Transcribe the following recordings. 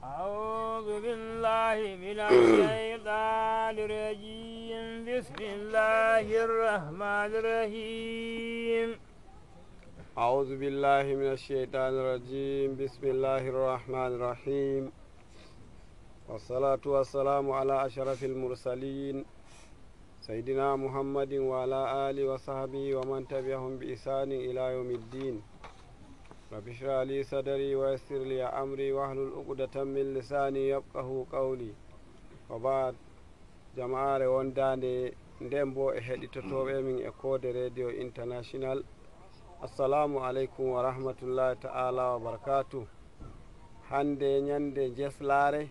أعوذ بالله من الشيطان الرجيم بسم الله الرحمن الرحيم أعوذ بالله من الشيطان الرجيم بسم الله الرحمن الرحيم والصلاة والسلام على أشرف المرسلين سيدنا محمد وعلى آله وصحبه ومن تبعهم بإحسان إلى يوم الدين رب اشرح لي صدري ويسر لي أمري واحلل عقدة من لساني يفقهوا قولي وبعد جماعة wondande nden bo e heɗitotoɓe min e Kode Radio International. Assalamu aleykum wa rahmatullahi ta'ala wa barakatuh. Hande ñande jeslare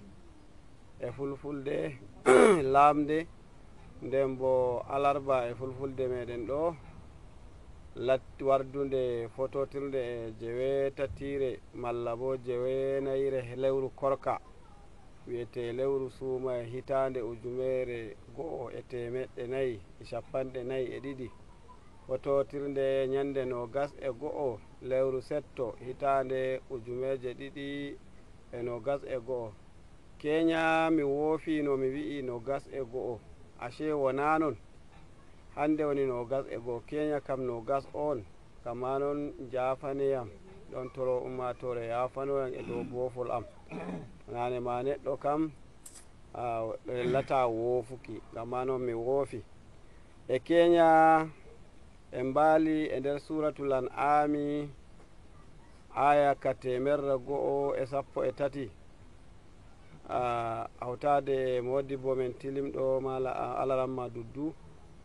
e fulfulde lamde nden bo alarba e fulfulde meɗen ɗo wardunde fototirde e jewetatire malla bo jewenayire lewru korka wiyete lewru suuma e hitande ujumere go'o e temeɗɗe nayyi e capanɗe nayyi e ɗiɗi fototirde ñande no gas e go'o lewru setto hitande ujumeje ɗiɗi e no gas e go'o. Kenya mi woofino mi wi'i no gas e go'o, ashe wona non. Hande woni no gas e go'o, Kenya kam no gas on. Kama non jafaneyam ɗon toro ummatore yafanoyam e dow boofol am. Nane ma neɗɗo kam lata woofuki, kama non mi woofi. E Kenya en mbaali e nder suratul an'ami aya ka 113 hawtade modibbo men tilimɗo mala alaramma duddu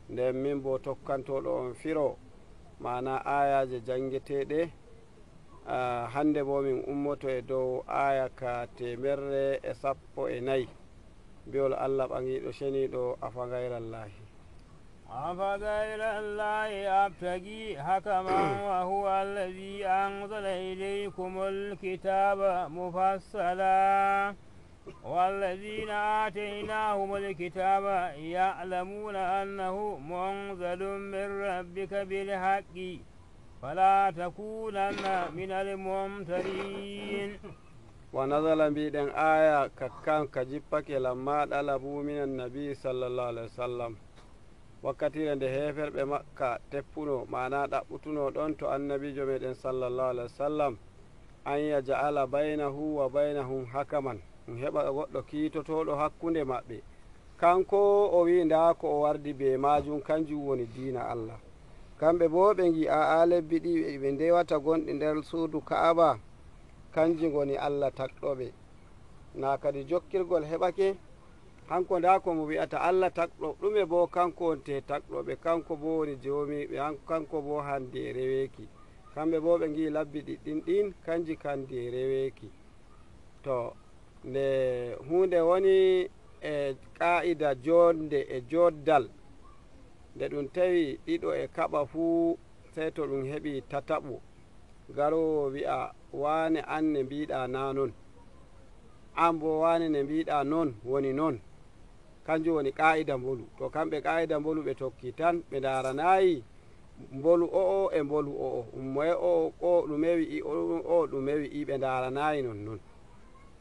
nden min bo tokkantoɗo on firo mana ayaje jangeteɗe. Hande bo min ummoto e dow aya ka 114 biwol Allah ɓangiɗo ceniɗo afa gayrallahi أفغير الله أبتغي حكما وهو الذي أنزل إليكم الكتاب مفصلا والذين آتيناهم الكتاب يعلمون أنه منزل من ربك بالحق فلا تكونن من الممترين. ونزل بيدن آية ككان كجبك لما طلبوا من النبي صلى الله عليه وسلم wakkatire nde heferɓe makka teppuno mana ɗaɓɓutuno ɗon to annabijo meɗen sallallahu alaihi wasallam an yaja'ala baynahu wa baynahum hakaman, heɓa goɗɗo kiitotoɗo hakkunde maɓɓe. Kanko o wi nda ko o wardi be majum kanjum woni diina Allah. Kamɓe bo ɓe gi a lebbi ɗi ɓe ndewata gonɗi nder suudu Ka'aba kanji goni Allah takɗoɓe, na kadi jokkirgol heɓake. Hanko nda ko mo wi'ata Allah takɗo ɗume bo kanko wonte takɗoɓe, kanko bo woni jomiɓe, kanko bo hande reweki. Kamɓe bo ɓe gi labbi ɗiɗɗin ɗin kanji kandi reweki. To nde hunde woni e qa'ida jonde e joddal nde ɗum tawi ɗiɗo e kaɓa fuu sey to ɗum heɓi tataɓo garowo wi'a wane an ne mbiɗa na non, an bo wane ne mbiɗa non woni non, kanjum woni qa'ida mbolu. To kamɓe qa'ida mbolu ɓe tokki tan ɓe daranayi mbolu o'o e mbolu o'o, moye o ɗume wi'i o ɗume wi'i, ɓe daranayi non.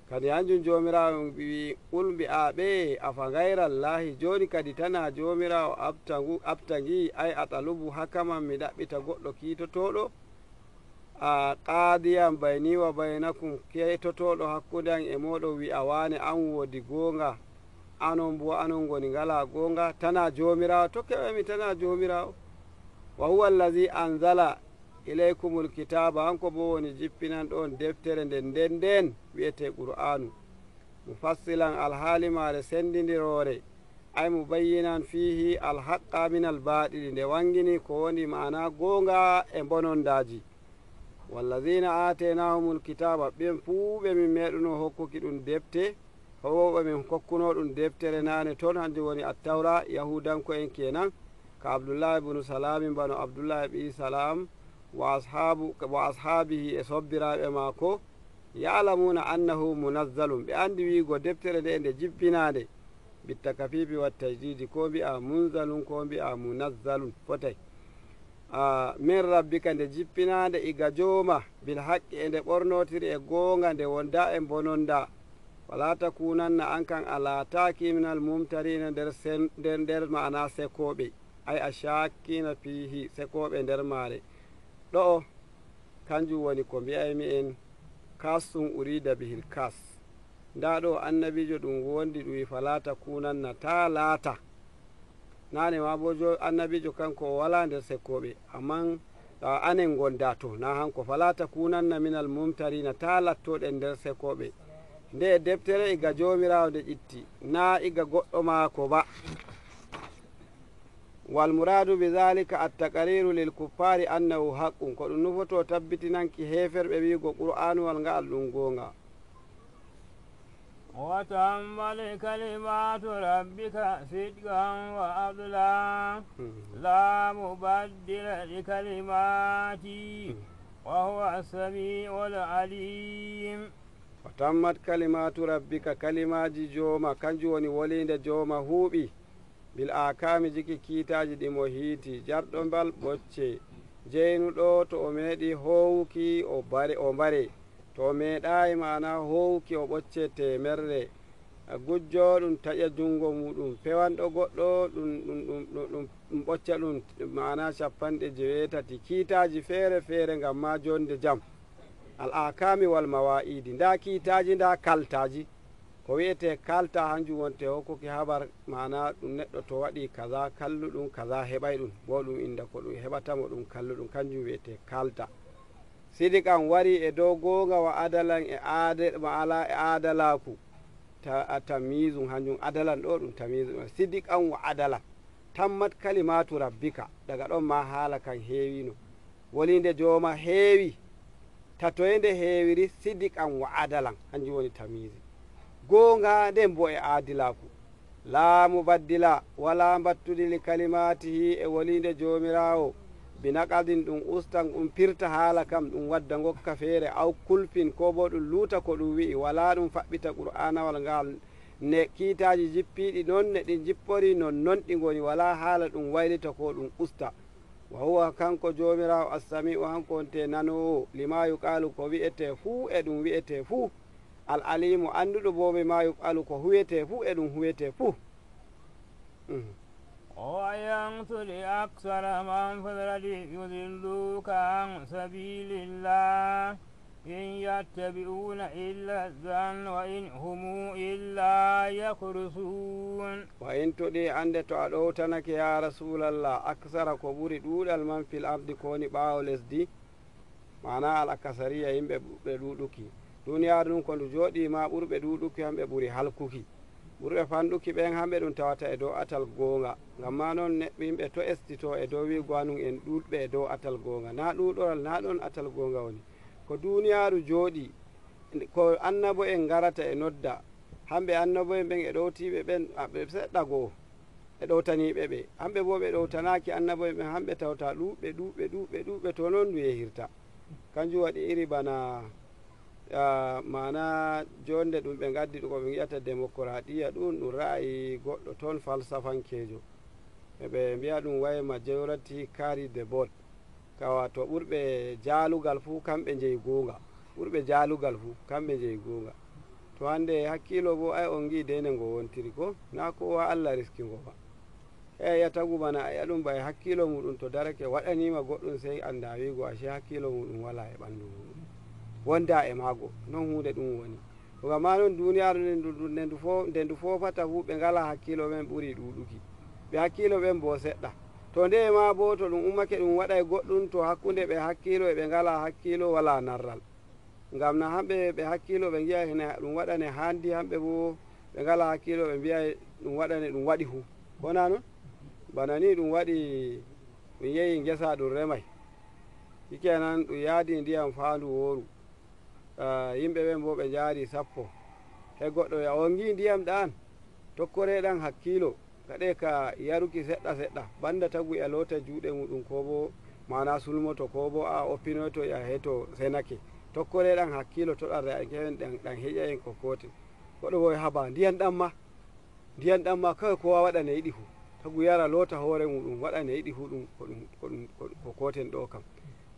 Kadi hanjum jomirawo wi qul mbi'aɓe afa gayrallahi, joni kadi tana jomirawo abtagi ay atalubu hakaman, mi ɗaɓɓita goɗɗo kiitotoɗo qadiyan bayni wa baynakum, kiitotoɗo hakkude an e moɗon wi'a wane an wodi gonga anon bo anon goni ngala gonga, tana jomirawo tokkeɓemi tana jomirawo. Wa huwa allazi anzala ilaykumul kitaba, hanko bo woni jippinan ɗon deftere nden wiyete qur'anu mufassilan alhaali mare sendidirore, ay mubayyinan fihi alhaqqa min albaɗili, nde wangini ko woni mana gonga e bonondaji. wallazina atenahumul kitaba, ɓen fuu ɓe min meɗuno hokkuki ɗum defte, howoɓe min kokkuno ɗum deftere nane toon, hanjum woni attawra, yahudanko en kenan, ka abdoullahi ibnu salami bano abdoullahi ɓi salam wa ashabihi e sobbiraɓe mako, ya'lamuna annahu munazzalum, ɓe andi wigo deftere nde jippinade bitta kafifi wattajdidi, ko mbi'a munzalun ko mbi'a munazzalun fotay. min rabbika, nde jippinade iga jooma, bil haqqi e nde ɓornotiri e goonga, nde wonda e bononda. wala takunanna an kan ala taki minal mumtarina nder ma'ana sekoɓe ay a shakkina fihi sekoɓe nder maare ɗo kanjum woni ko mbiyaymi en kasum urida bihil kas nda ɗo annabijo ɗum wondi ɗum wi fala takunanna ta laata nane ma bo annabijo kanko wala nder sekoɓe amman anen gonda to na hanko fala takunanna minal mumtarina ta lattoɗen nder sekoɓe nde deftere iga jomirawo nde ƴitti na iga goɗɗo maako ba wal muradu bi dhalika attaqariru lil kuffari annahu haqqun ko ɗum nufoto tabbitinanki heferɓe wigo qur'anuwal ngal ɗum gonga وتأمل كلمات ربك صدقا وعدلا لا مبدل لكلماته وهو السميع العليم وتمت كلمات ربك كلمات جوما كنجوني وليد جوما هوبي بالآكام جيكي كيتاجي دي موهيتي جردون بال بوچه jeynuɗo to o meeɗi howuki o bare to o meeɗayi mana howuki o ɓocce temerre gujjo ɗum taƴa jungo muɗum pewanɗo goɗɗo ɗum ɓocca ɗum mana 90 kiitaji feere feere ngam ma jonde jam al akami wal mawa'idi nda kiitaji nda kaltaji ko wiyete kalta hanjum wonte hokkuki habar mana ɗum neɗɗo to waɗi kaza kalluɗum kaza heɓay ɗum bo ɗum inda ko ɗum heɓatamo ɗum kalluɗum kanjum wiyete kalta sidikan wari e dow gonga wa adalan e adalaku tamizum hanjum adalan ɗo ɗum tamizum sidikan wa adalan tammat kalimatu rabbika daga ɗon ma haala kan heewino wolinde jooma heewi tatoyende heewiri sidikan wa adalan hanjum woni tamizi gonga nden bo e aadilaku la mubaddila wala mbattudi li kalimatihi e wolinde jomirawo binaqadin ɗum ustan ɗum pirta haala kam ɗum wadda gokka feere aw kulfin ko bo ɗum luuta ko ɗum wi'i wala ɗum faɓɓita qur'anawal ngal ne kiitaji jippiɗi noon ne ɗi jippori non ɗi goni wala haala ɗum waylita ko ɗum usta wa huwa kanko jomirawo assami'u hanko wonte nanowo lima yuqalu ko wi'ete fuu e ɗum wi'ete fuu al alimu anduɗo bo ɓe ma yuqalu ko huwete fuu e ɗum huwete fuu وينصر أكثر من في الأرض يضلوك عن سبيل الله إن يتبعون إلا الظن وإن هم إلا يخرصون وإن تدي عند تعالوتنك يا رسول الله أكثر كبور دول المن في الأرض كوني باو لسدي معنى الأكثرية يمبي بدودوكي duniya ɗum ko ndu jooɗi ma ɓurɓe ɗuɗuki hamɓe ɓuri halkuki ɓurɓe fanɗuki ɓen hamɓe ɗum tawata e dow atal gonga ngam ma noon yimɓe to estito e dow wigo anum en ɗuɗɓe e dow atal gonga na ɗuɗoral na ɗon atal gonga woni ko duniyaru jooɗi ko annabo en garata e nodda hamɓe annabo en ɓen e ɗowtiɓe ɓen ɓe seɗɗa goo e ɗowtaniɓe ɓe hamɓe bo ɓe ɗowtanaki annabo en ɓen hamɓe tawta ɗuɓɓe to noon ndu yehirta kanjum waɗi iri bana mana jonde ɗum ɓe gaddi ɗum ko ɓe wi'ata démocraɗia ɗum ra'ayi goɗɗo toon falsafankejo eɓe mbiya ɗum way majority carry the vote kawa to ɓurɓe jaalugal fuu kamɓe jeyi gonga ɓurɓe jaalugal fuu kamɓe jeyi gonga to hande hakkilo bo ay on gi dene ngo wontiri ko na kowa Allah riski ngo ba eya tagu bana aya ɗum bay hakkilo muɗum to darake waɗanima goɗɗum sey anda wigo ashe hakkilo muɗum wala e ɓandu muɗum wonda e maago non hunde ɗum woni gama noon duniyaru nde ndu fofata fu ɓe ngala hakkilo ɓen ɓuri ɗuɗuki ɓe hakkilo ɓen bo seɗɗa to nde ma bo to ɗum ummake ɗum waɗa e goɗɗum to hakkude ɓe hakkilo e ɓe ngala hakkilo wala narral ngam na hamɓe ɓe hakkilo ɓe giya ɗum waɗane handi hamɓe bo ɓe ngala hakkilo ɓe mbiya ɗum waɗane ɗum waɗi hu wona noon bana ni ɗum waɗi ɗum yehi gesa ɗum remay hikenan ɗum yaadi ndiyam faandu woru yimɓe ɓen bo ɓe jaari 10 he goɗɗo ya on gi ndiyam ɗan tokkoreɗan hakkilo kaɗe ka yaruki seɗɗa banda tagu e lota juuɗe muɗum ko bo mana sulmoto ko bo a oppinoto ya heto senake tokkoreɗan hakkilo to ɗan re'akewen ɗan heƴa en ko kote goɗɗo bo haba ndiyan ɗan ma kawai kowa waɗane yiɗi fu tagu yara lota hoore muɗum waɗane yiɗi fu ɗum ko koten ɗo kam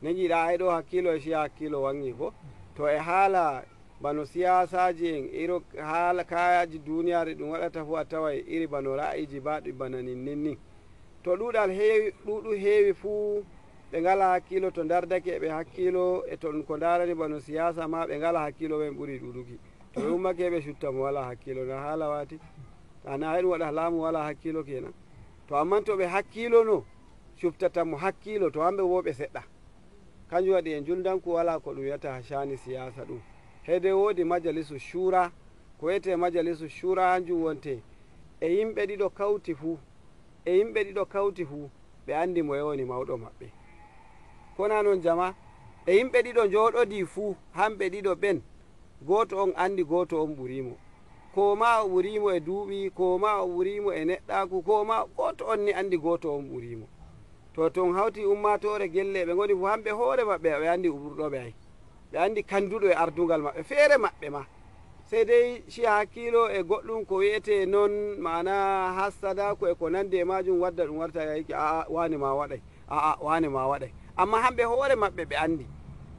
ne jiiɗa ay ɗo hakkilo e siya hakkilo wangi bo to e haala bano siyasaji en iro haala kayaji duniyaru ɗum waɗata fu a taway iri bano ra'iji baɗi bana ninni to ɗuɗal heewi ɗuɗu heewi fuu ɓe ngala hakkilo to dardake ɓe hakkilo e to ɗum ko darani bano siyasa ma ɓe ngala hakkilo ɓen ɓuuri ɗuɗuki to ɓe ummake ɓe sutta mo wala hakkilo na haala wati ana ɗum waɗa laamu wala hakkilo kenan to amman to ɓe hakkilono cuftata mo hakkilo to hamɓe wo ɓe seɗɗa kanjum waɗi e juldanku wala ko ɗum wiyata shani siyasa ɗum hede woodi majalisu shura ko wiyete majalisu shura hanjum wonte e yimɓe ɗiɗo kawti fuu ɓe andi mo yewoni mawɗo maɓɓe kona noon jama e yimɓe ɗiɗo jooɗodi fuu hamɓe ɗiɗo ɓen goto on andi goto on ɓurimo ko ma o ɓurimo e duuɓi ko ma o ɓurimo e neɗɗaku ko ma goto on ni andi goto on ɓurimo to ton hawti ummatore gelle ɓe goni fo hamɓe hoore maɓɓe ɓe andi ɓurɗoɓe ay ɓe andi kanduɗo e ardugal maɓɓe feere maɓɓe ma sey dey siya hakkilo e goɗɗum ko wiyete noon mana hassada ko e ko nandi e majum wadda ɗum warta yayki aa wane ma waɗay wane ma waɗay amma hamɓe hoore maɓɓe ɓe andi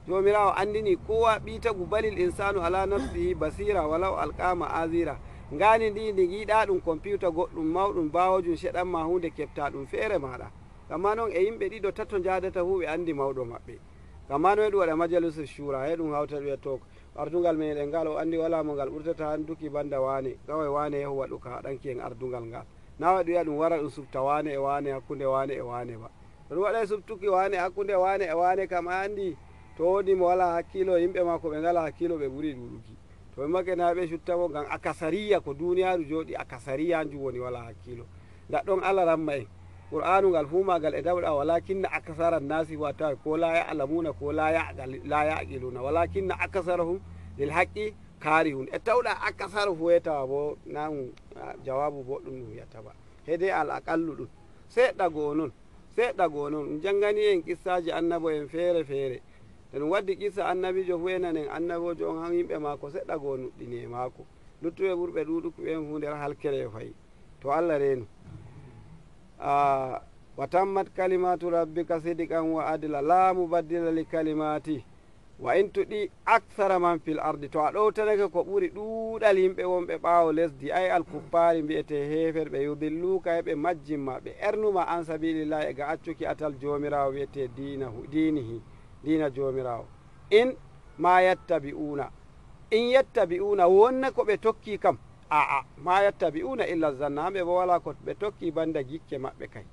jomirawo andini kowa ɓitagu balil insanu ala nafsihi basira walaw alqama azira ngani ndi ndi giɗa ɗum computa goɗɗum mawɗum bawojum seɗanma hunde kefta ɗum feere maɗa kamma noon e yimɓe ɗiɗo tato jadata fu ɓe andi mawɗo maɓɓe kamma noon e ɗum waɗa majalisu shura he ɗum hawta ɗum e to ardugal meɗen ngal o andi wala mo ngal ɓurtata anduki banda wane kawai wane yahu waɗu ka haɗanki en ardugal ngal na waɗi wiya ɗum wara ɗum subta wane e wane hakkude wane e wane ba ɗum waɗa subtuki wane hakkude wane e wane kam a andi to wodi mo wala hakkilo yimɓe ma ko ɓe ngala hakkilo ɓe ɓuuri ɗuɗuki to ɓe makena ɓe suttamo ngam akasariya ko duniyaru jooɗi akasariya hanjum woni wala hakkilo daɗɗon Allah ramma en qur'anu ngal fu magal e dawɗa walakinna akasara nnasi wa tawi ko la ya'lamuna ko la ya'qiluna walakinna akasarahum lil haqqi karihun e tawɗa akasara fu e tawa bo nan jawabu boɗɗum ɗum wiyata ba hede al aqallu ɗum seɗɗa goo noon jangani en qissaji annabo en feere feere to ɗum waddi qissa annabijo fu enan en annabojo on han yimɓe maako seɗɗa goo nuɗɗini e maako luttuɓe ɓurɓe ɗuɗuki ɓen fu nder halkere fayi to Allah reenu wa tammat kalimatu rabbika sidiqan wa adla la mubaddila li kalimati wa in tuɗi aksara man fil ardi to a ɗowtanake ko ɓuri ɗuuɗal yimɓe wonɓe ɓaawo lesdi ay alkuppari mbiyete heferɓe yudilluka heɓe majjimma ɓe ernuma an sabilillah e ga accuki atal jomirawo wiyete dina jomirawo in yettabi'una wonna ko ɓe tokki kam ma yattabi'una illa zanna hamɓe bo wala ko ɓe tokki banda gikke maɓɓe kay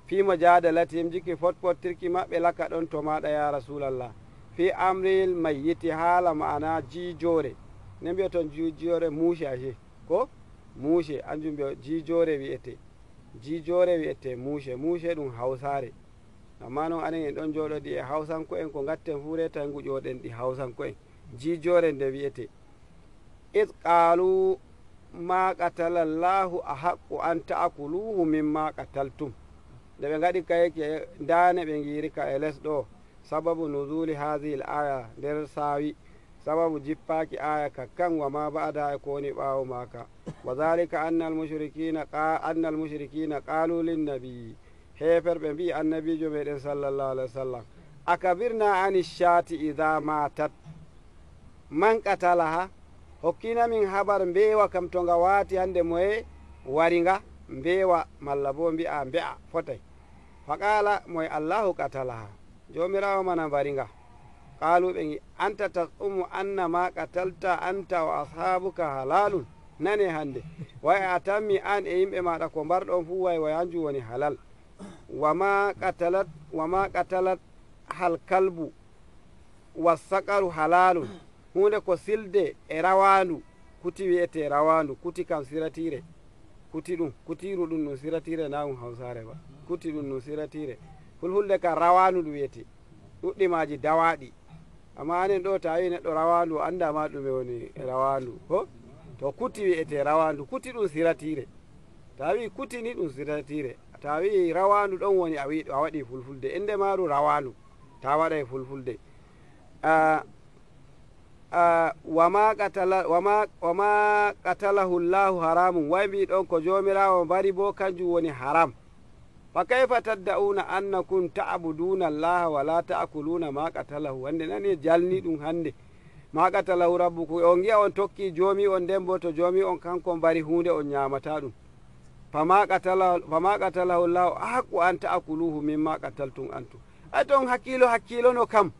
fima jadalatihim jikki fottirki maɓɓe laka ɗon to maɗa ya rasulallah fi amril mayyiti haala ma'ana jijore ne mbiya toon jijore mushe aje ko mushe anjum mbiya jijore wiyete mushe ɗum hawsare amma noon anen en ɗon jooɗodi e hawsanko en ko gatten fu reta e nguƴoɗen ɗi hawsanko en jijore nde wiyete id qalu ma qatala llahu ahaqqu an ta'kuluhu mimma qataltum nde ɓe gaɗi kayeke dane ɓe girika e les ɗo sababu nuzuli hadhihi l-aya nder saawi sababu jippaki aya ka kan wa ma ba'da e ko woni ɓaawo maka wa dhalika anna al-mushrikina qalu linnabi heferɓe mbi annabijo meɗen sallallahu alaihi wa sallam akabirna ani shati idha matat man qatalaha hokkina min habar mbewa kam to nga waati hande moye wari nga mbewa malla bo mbi'a mbe'a fotay faqala moye allahu qatalaha jomirawo mana wari nga qalu ɓe anta tasumu anna ma qatalta anta wa ashabuka halalun nane hande way a tammi an e yimɓe maɗa ko mbarɗon fu way hanjum woni halal wama qatalat hal kalbu wasaqaru halalun hunde ko silde e rawandu kuti wiyete rawandu kuti kam siratire kutiru ɗum no siratire na ɗum hawsare ba kuti ɗum no siratire fulfulde ka rawandu ɗum wiyete ɗuɗɗimaji dawaɗi amma anen ɗo ta wi neɗɗo rawandu andama ɗume woni rawandu ko to kuti wiyete rawandu kuti ɗum siratire ta wi kuti ni ɗum siratire ta wi rawandu ɗon woni a waɗi fulfulde inde maru rawandu ta waɗay fulfulde wama qatalahu llahu haramun way mbi ɗon ko jomirawo mbari bo kanjum woni haram fa kayfa tadda'una annakum ta'buduna allaha wala ta'kuluna ma qatalahu wande nani jalni ɗum hande ma qatalahu rabbukum on gi'a on tokki joomi on nden bo to joomi on kanko mbari hunde on ñamata ɗum fama qatalahu llahu ahaqu an ta'kuluhu mimma qataltum antum ay ton hakkilono kam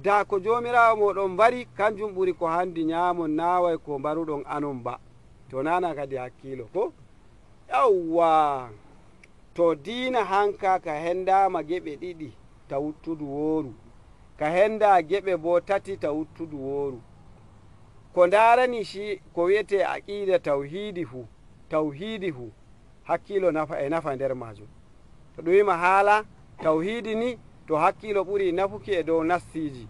da ko joomirawo moɗon mbari kanjum ɓuri ko handi ñamon naway ko mbaruɗon anon ba to nana kadi hakkilo ko yawwa to diina hanka ka hendama geɓe ɗiɗi ta wuttudu wooru ka henda geɓe bo tati ta wuttudu wooru ko darani shi ko wiyete aqida tawhidi fu hakkilo nafa nder majum to ɗum wima haala tawhidi ni to hakkilo ɓuri nafuki e dow nassiji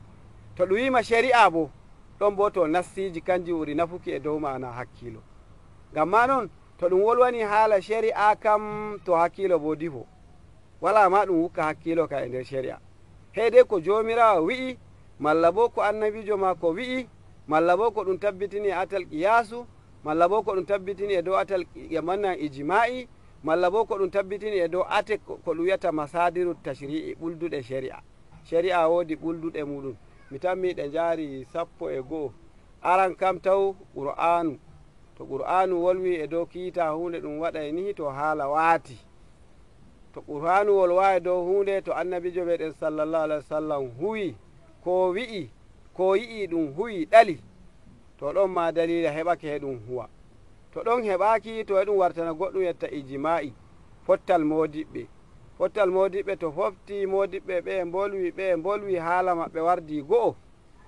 to ɗum wima shari'a bo ɗon bo to nassiji kanji ɓuri nafuki e dow mana hakkilo ngam ma noon to ɗum wolwani haala shari'a kam to hakkilo bo difo wala ma ɗum hukka hakkilo ka e nder shari'a heede ko joomirawo wi'i malla bo ko annabijo ma ko wi'i malla bo ko ɗum tabbitini atal qiyasu malla bo ko ɗum tabbitini e dow atal mannan ijma'i malla bo ko ɗum tabbitini e dow ate ko ɗum wiyata masadiru tashri'i ɓulduɗe shari'a woodi ɓulduɗe muɗum mi tammi ɗe jaari 11 aran kam taw qur'anu to qur'anu wolwi e dow kiita hunde ɗum waɗay ni to haala waati to qur'anu wolwa e dow hunde to annabijo meɗen sallallahu alaihi wasallam huwi ko wi'i ko yi'i ɗum huwi ɗali to ɗon ma dalila heɓake he ɗum huwa to ɗon heɓaki to e ɗum wartana goɗɗum yetta ijma'i fottal modiɓɓe to fofti modiɓɓe ɓe bolwi haala maɓɓe wardi go'o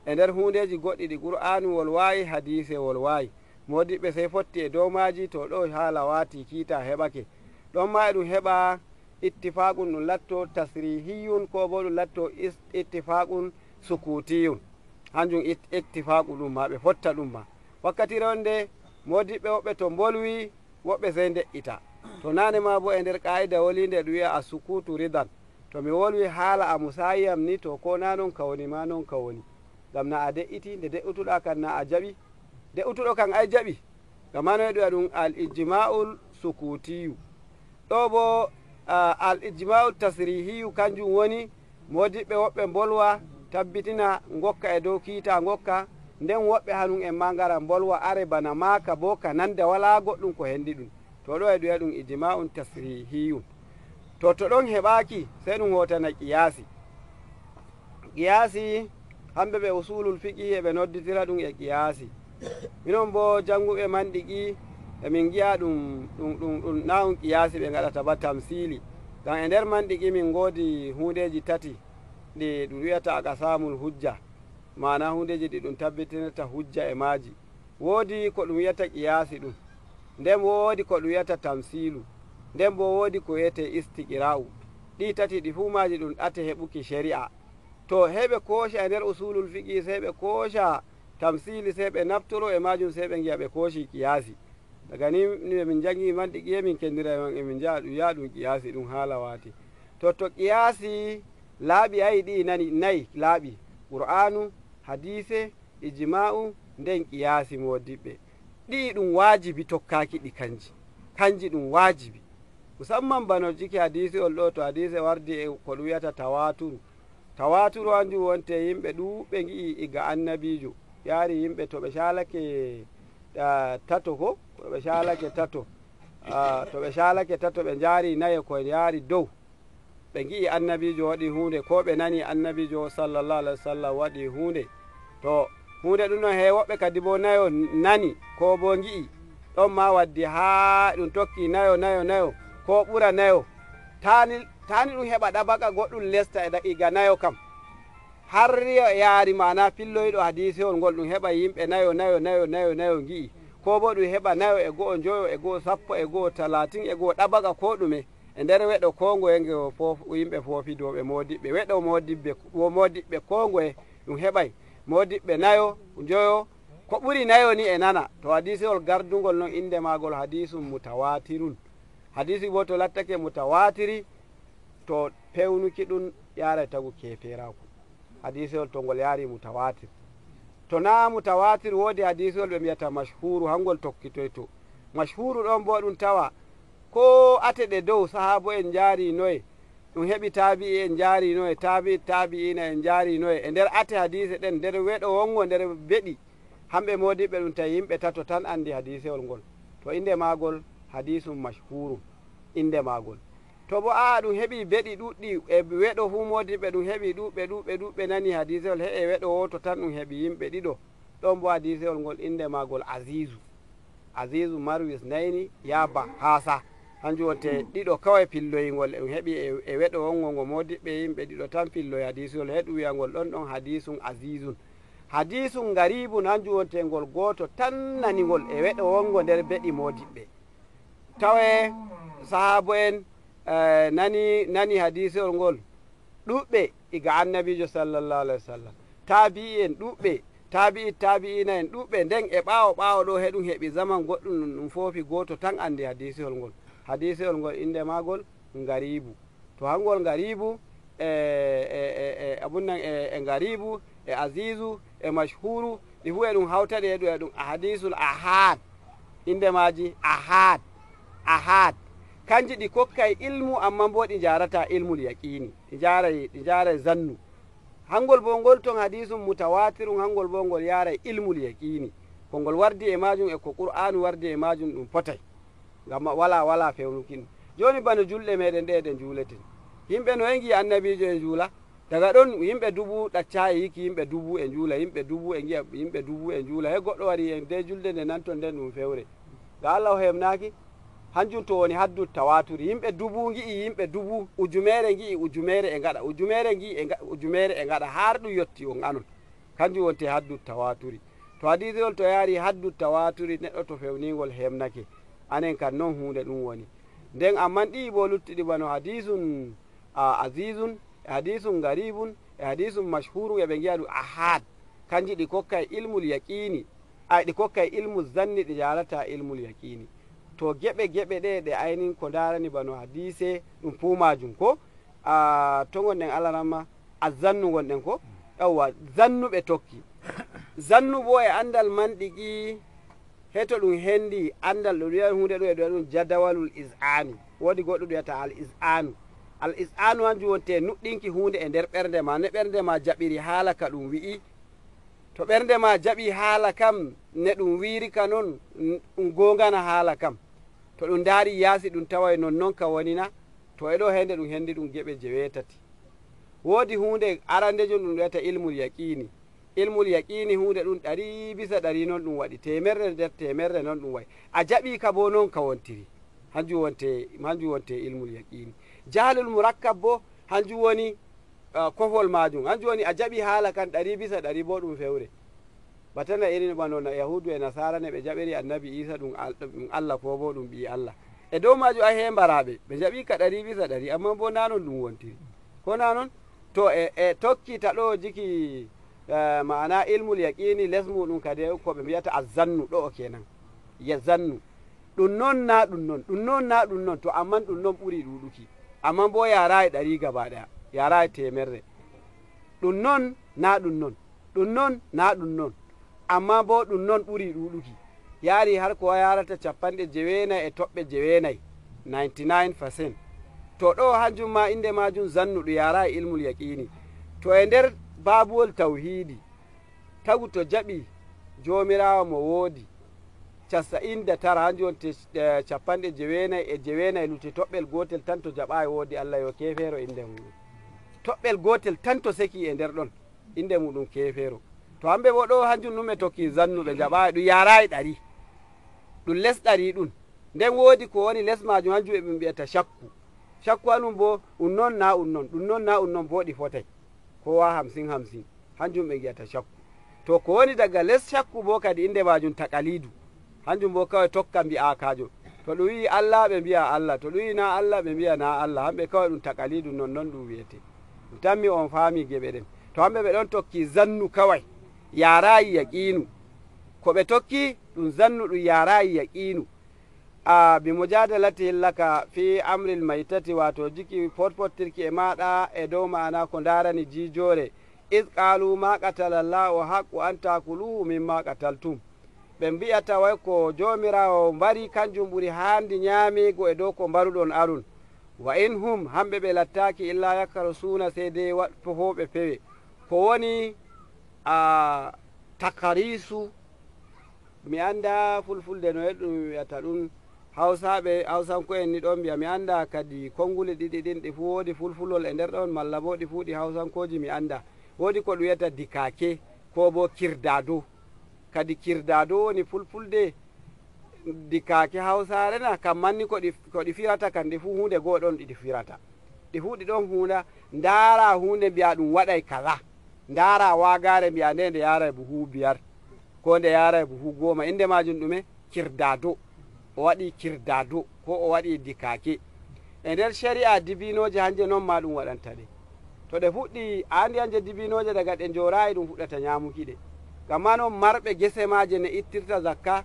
e nder hundeji goɗɗi ɗi qur'anu wolwayi hadise wolwayi modiɓɓe sey fotti e dow maji to ɗo haala wati kiita heɓake ɗon ma e ɗum heɓa ittifaqun ɗum latto tasrihiyun ko bo ɗum latto ittifaqun sukutiyun hanjum ittifaqu ɗum ma ɓe fotta ɗum ma wakkatire wonde modiɓɓe woɓɓe to bolwi woɓɓe sey de'ita to nane ma bo e nder qa'ida wolinde ɗum wiya a sukutu ridan to mi wolwi haala a musayiyam ni to ko na non ka woni ma non ka woni ngam na a de'iti nde de'utuɗa kan na a jaɓi de'utuɗo kan ay jaɓi ngam mano e ɗum ɗum al ijma'ul sukutiyu ɗo bo al ijma'ul tasrihiyu kanjum woni modiɓɓe woɓɓe bolwa tabbitina gokka e dow kiita gokka nden woɓɓe hanum en ma ngara bolwa are bana maka bo ka nanda wala goɗɗum ko hendi ɗum to ɗo e ɗum ɗum ijma'un tasrihiyun to ɗon heɓaki sey ɗum hotana qiyasi hamɓe ɓe usulul fiqi eɓe nodditira ɗum e qiyasi minon bo janguɓe manɗiqi emin giya ɗum na on qiyasi ɓe gaɗata ba tamsili ngam e nder manɗiqi min godi hundeji tati ɗi ɗum wiyata aqsamul hujja mana hundeji ɗi ɗum tabbitinata hujja e maji woodi ko ɗum wiyata qiyasi ɗum nden woodi ko ɗum wiyata tamsilu nden bo woodi ko wiyete istiqra'u ɗi tati ɗi fuu maji ɗum ɗate heɓuki shari'a to heɓe koosha e nder usulul fiqi sey ɓe koosha tamsili sey ɓe naftoro e majum sey ɓe giya ɓe kooshi qiyasi daga ni min jangi manɗiqi emin kendira emin jaa ɗum ya ɗum qiyasi ɗum haala waati to qiyasi laaɓi ayi ɗi nani nayi laaɓi qur'anu hadise ijma'u nden qiyasi modiɓɓe ɗi ɗum wajibi tokkaki ɗi kanji ɗum wajibi musamman bano jiki hadisi ol ɗo to hadise wardi e ko ɗum wiyata tawaturu hanjum wonte yimɓe ɗuɓɓe gi'i iga annabijo yaari yimɓe to ɓe calake tato ko to ɓe calake tato to ɓe calake tato ɓe jaari naye ko yaari dow ɓe gi'i annabijo waɗi hunde ko ɓe nani annabijo sallallahu alaihi wasallam waɗi hunde to hunde ɗum non he woɓɓe kadi bo nayo nani ko bo gi'i ɗon ma waddi ha ɗum tokki nayo ko ɓura nayo tani ɗum heɓa ɗaɓaka goɗɗum lesta e iga nayo kam har yaari mana pilloyɗo hadisewol ngol ɗum heɓa yimɓe nayo gi'i ko bo ɗum heɓa nayo e go'o joyo e go'o sappo e go'o 30 e go'o ɗaɓaka ko ɗume e nder weɗo kongoye nge yimɓe foofidoɓe modiɓɓe weɗo modiɓɓe kongoye ɗum heɓay modiɓɓe nayo joyo ko ɓuri nayo ni e nana to hadisewol gardugol noon inde magol hadisum mutawatirun hadisi bo to lattake mutawatiri to pewnuki ɗum yaara tagu keferaku hadisewol to ngol yaari mutawatir to na mutawatir woodi hadisewol ɓe mbiyata mashhuru hangol tokkitoyto mashhuru ɗon bo ɗum tawa ko ate ɗe dow sahabo en jaari noye ɗum heɓi taabi'i en jaarino e taabi'ina en jaarino e nder ate hadise ɗen nder weɗo wongo nder beɗi hamɓe modiɓɓe ɗum tawi yimɓe tato tan andi hadisewol ngol to inde magol hadisum mashhuru inde magol. to bo ɗum heɓi beɗi ɗuɗɗi e weɗo fu modiɓɓe ɗum heɓi ɗuɓɓe nani hadisewol he e weɗo woto tan ɗum heɓi yimɓe ɗiɗo ɗon bo hadisewol ngol inde magol azizu marwis nayni yaba hasa hanjum wonte ɗiɗo kawai pilloyingol ɗum heɓi e weɗo wongo ngo modiɓɓe yimɓe ɗiɗo tan pilloy hadisewol heɗum wiyangol ɗon hadisum azizun. hadisum garibun hanjum wonte ngol goto tan nanigol e weɗo wongo nder beɗi modiɓɓe tawe sahabo en nani hadisewol ngol ɗuɓɓe iga annabijo sallallahu alaihi wasallam tabi'i en ɗuɓɓe tabi'ina en ɗuɓɓe nden e ɓawo ɗo heɗum heɓi zaman goɗɗum ɗum foofi goto tan andi hadisewol ngol inde magol ngaribu. to hangol ngaribu abunnan e ngaribu e azizu e mashhuru ɗi fu e ɗum hawtaɗe e ɗum hadisul ahad inde maji ahad kanji ɗi kokkay ilmu amma bo ɗi jarata ilmul yaqini ɗi jaray zannu. hangol bo ngol ton hadisum mutawatirun hangol bo ngol yaray ilmul yaqini ko ngol wardi e majum e ko qur'anu wardi e majum ɗum potay ngam wala fewnukin. joni bano julɗe meɗen ɗe ɗe juleten yimɓe no engi annabijo e juula daga ɗon yimɓe dubu ɗaccayi yiki yimɓe dubu e juula yimɓe dubu e giya yimɓe dubu e juula he goɗɗo wari e nde julde nde nanton nden ɗum fewre ga Allah o hemnaki hanjum to woni haddu tawaturi yimɓe dubu gi'i yimɓe dubu ujumere gi'i ujumere e gaɗa ujumere gi'i ujumere e gaɗa har ɗum yetti on anon kanjum wonte haddu tawaturi. to hadisewol to yaari haddu tawaturi neɗɗo to fewningol hemnake anen kan noon hunde ɗum woni nden amman ɗi bo luttiɗi bano hadisun azizun e hadisun garibun e hadisun mashhurun eɓe giya ɗum ahad kanji ɗi kokkay ilmul yaqini ɗi kokkay ilmu zanni ɗi jarata ilmul yaqini. to geɓe ɗe aynin ko darani bano hadise ɗum pumajum ko to gonɗen alaramma azannu gonɗen ko yawwa zannuɓe tokki zannu bo e andal man ɗiqi heto ɗum hendi andal ɗo wiya hunde ɗo e ɗum jadawalul is'ani wodi goɗɗo ɗum wiyata al is'anu hanjum wonte nuɗɗinki hunde e nder ɓernde ma ne ɓernde ma jaɓiri haala ka ɗum wi'i to ɓernde ma jaɓi haala kam ne ɗum wiiri ka noon ɗum gongana haala kam to ɗum daari yaasi ɗum taway nonnon ka wonina to e ɗo hende ɗum hendi ɗum geɓe jeweetati. woodi hunde arandejum ɗum wiyata ilmul yaqini hunde ɗum 100% noon ɗum waɗi temerre nder temerre noon ɗum wayi a jaɓi ka bo noon ka wontiri hanjum wonte ilmul yaqini. jahlul murakkab bo hanjum woni kofol majum hanjum woni a jaɓi haala kan 100% bo ɗum fewre batana irin bano yahudu e nasara ne ɓe jaɓiri annabi isa ɗum Allah ko bo ɗum ɓi Allah e dow majum a hembaraɓe ɓe jaɓi ka 100% amma bo nanon ɗum wontiri ko nanon to e tokkita ɗo jiki ma'ana ilmul yaqini les muɗum kadi ko ɓe mbiyata azannu ɗo kenan ya zannu ɗum noon na ɗum noon to amman ɗum noon ɓuri ɗuɗuki amma bo yarayi 100 gaba ɗaya yarayi temerre ɗum noon na ɗum noon amma bo ɗum noon ɓuri ɗuɗuki yaari har ko yarata 99.9 99%. to ɗo hanjum ma inde majum zannu ɗum yarayi ilmul yaqini. to e nder babuwol tawhidi tagu to jaɓi jomirawo mo woodi 99 hanjum wonte 99.9 lutti toɓɓel gotel tan to jaɓayi woodi Allah yo kefeero inde muɗum toɓɓel gotel tan to seki e nder ɗon inde muɗum kefeero. to hamɓe bo ɗo hanjum ɗum ɓe tokki zannuɓe jaɓayi ɗum yarayi 100 ɗum les 100 ɗum nden woodi ko woni les majum hanjum eɓe mbiyata shakku hanum bo ɗum noon na ɗum noon bo ɗi fotay kowa 50-50 hanjum ɓe giyata shakku. to ko woni daga les shakku bo kadi inde majum taqalidu hanjum bo kawai tokka mbi'akajo to ɗum wi Allah ɓe mbiya Allah to ɗum wi na Allah ɓe mbiya na Allah hamɓe kawai ɗum taqalidu non ɗum wiyete ɗum tammi on faami geɓe ɗen. to hamɓe ɓe ɗon tokki zannu kawai yarayi yaqinu ko ɓe tokki ɗum zannu ɗum yarayi yaqinu bi mujadalati laka fi amril maitati wato jiki pottirki e maɗa e dow ma'ana ko darani jijore iz qalu ma qatala llahu haqqu an takuluhu mimma qataltum ɓe mbi'ata way ko jomirawo mbari kanjum ɓuri handi ñaamigo e dow ko mbaruɗon arun wa in hum hamɓe ɓe lattaki illa yakrusuna sey de fofoɓe pewe ko woni a takarisu mi anda fulfulde no ɗum wiyata ɗum hawsaɓe hawsanko'en ni ɗon mbiya mi anda kadi konngule ɗiɗi ɗin ɗi fuu woodi fulfulol e nder ɗon malla bo ɗi fuu ɗi hawsankoji mi anda woodi ko ɗum wiyata dikake ko bo kirdado kadi kirdado woni fulfulde dikake hawsare na kam manni ko ɗi firata kan ɗi fuu hunde goo ɗon ɗiɗi firata ɗi fuu ɗi ɗon hunda ndaara hunde mbiya ɗum waɗay kaza ndaara wagare mbiya nde yara buhu 5 ko nde yara buhu 10 inde majum ɗume kirdado o waɗi kirdado ko o waɗi dikake e nder shari'a dibinoje hanje noon ma ɗum waɗanta ɗe to ɗe fuɗɗi andi hanje dibinoje daga ɗe jorayi ɗum fuɗɗata nyamuki ɗe gamma noon marɓe gese maje ne ittirta zakka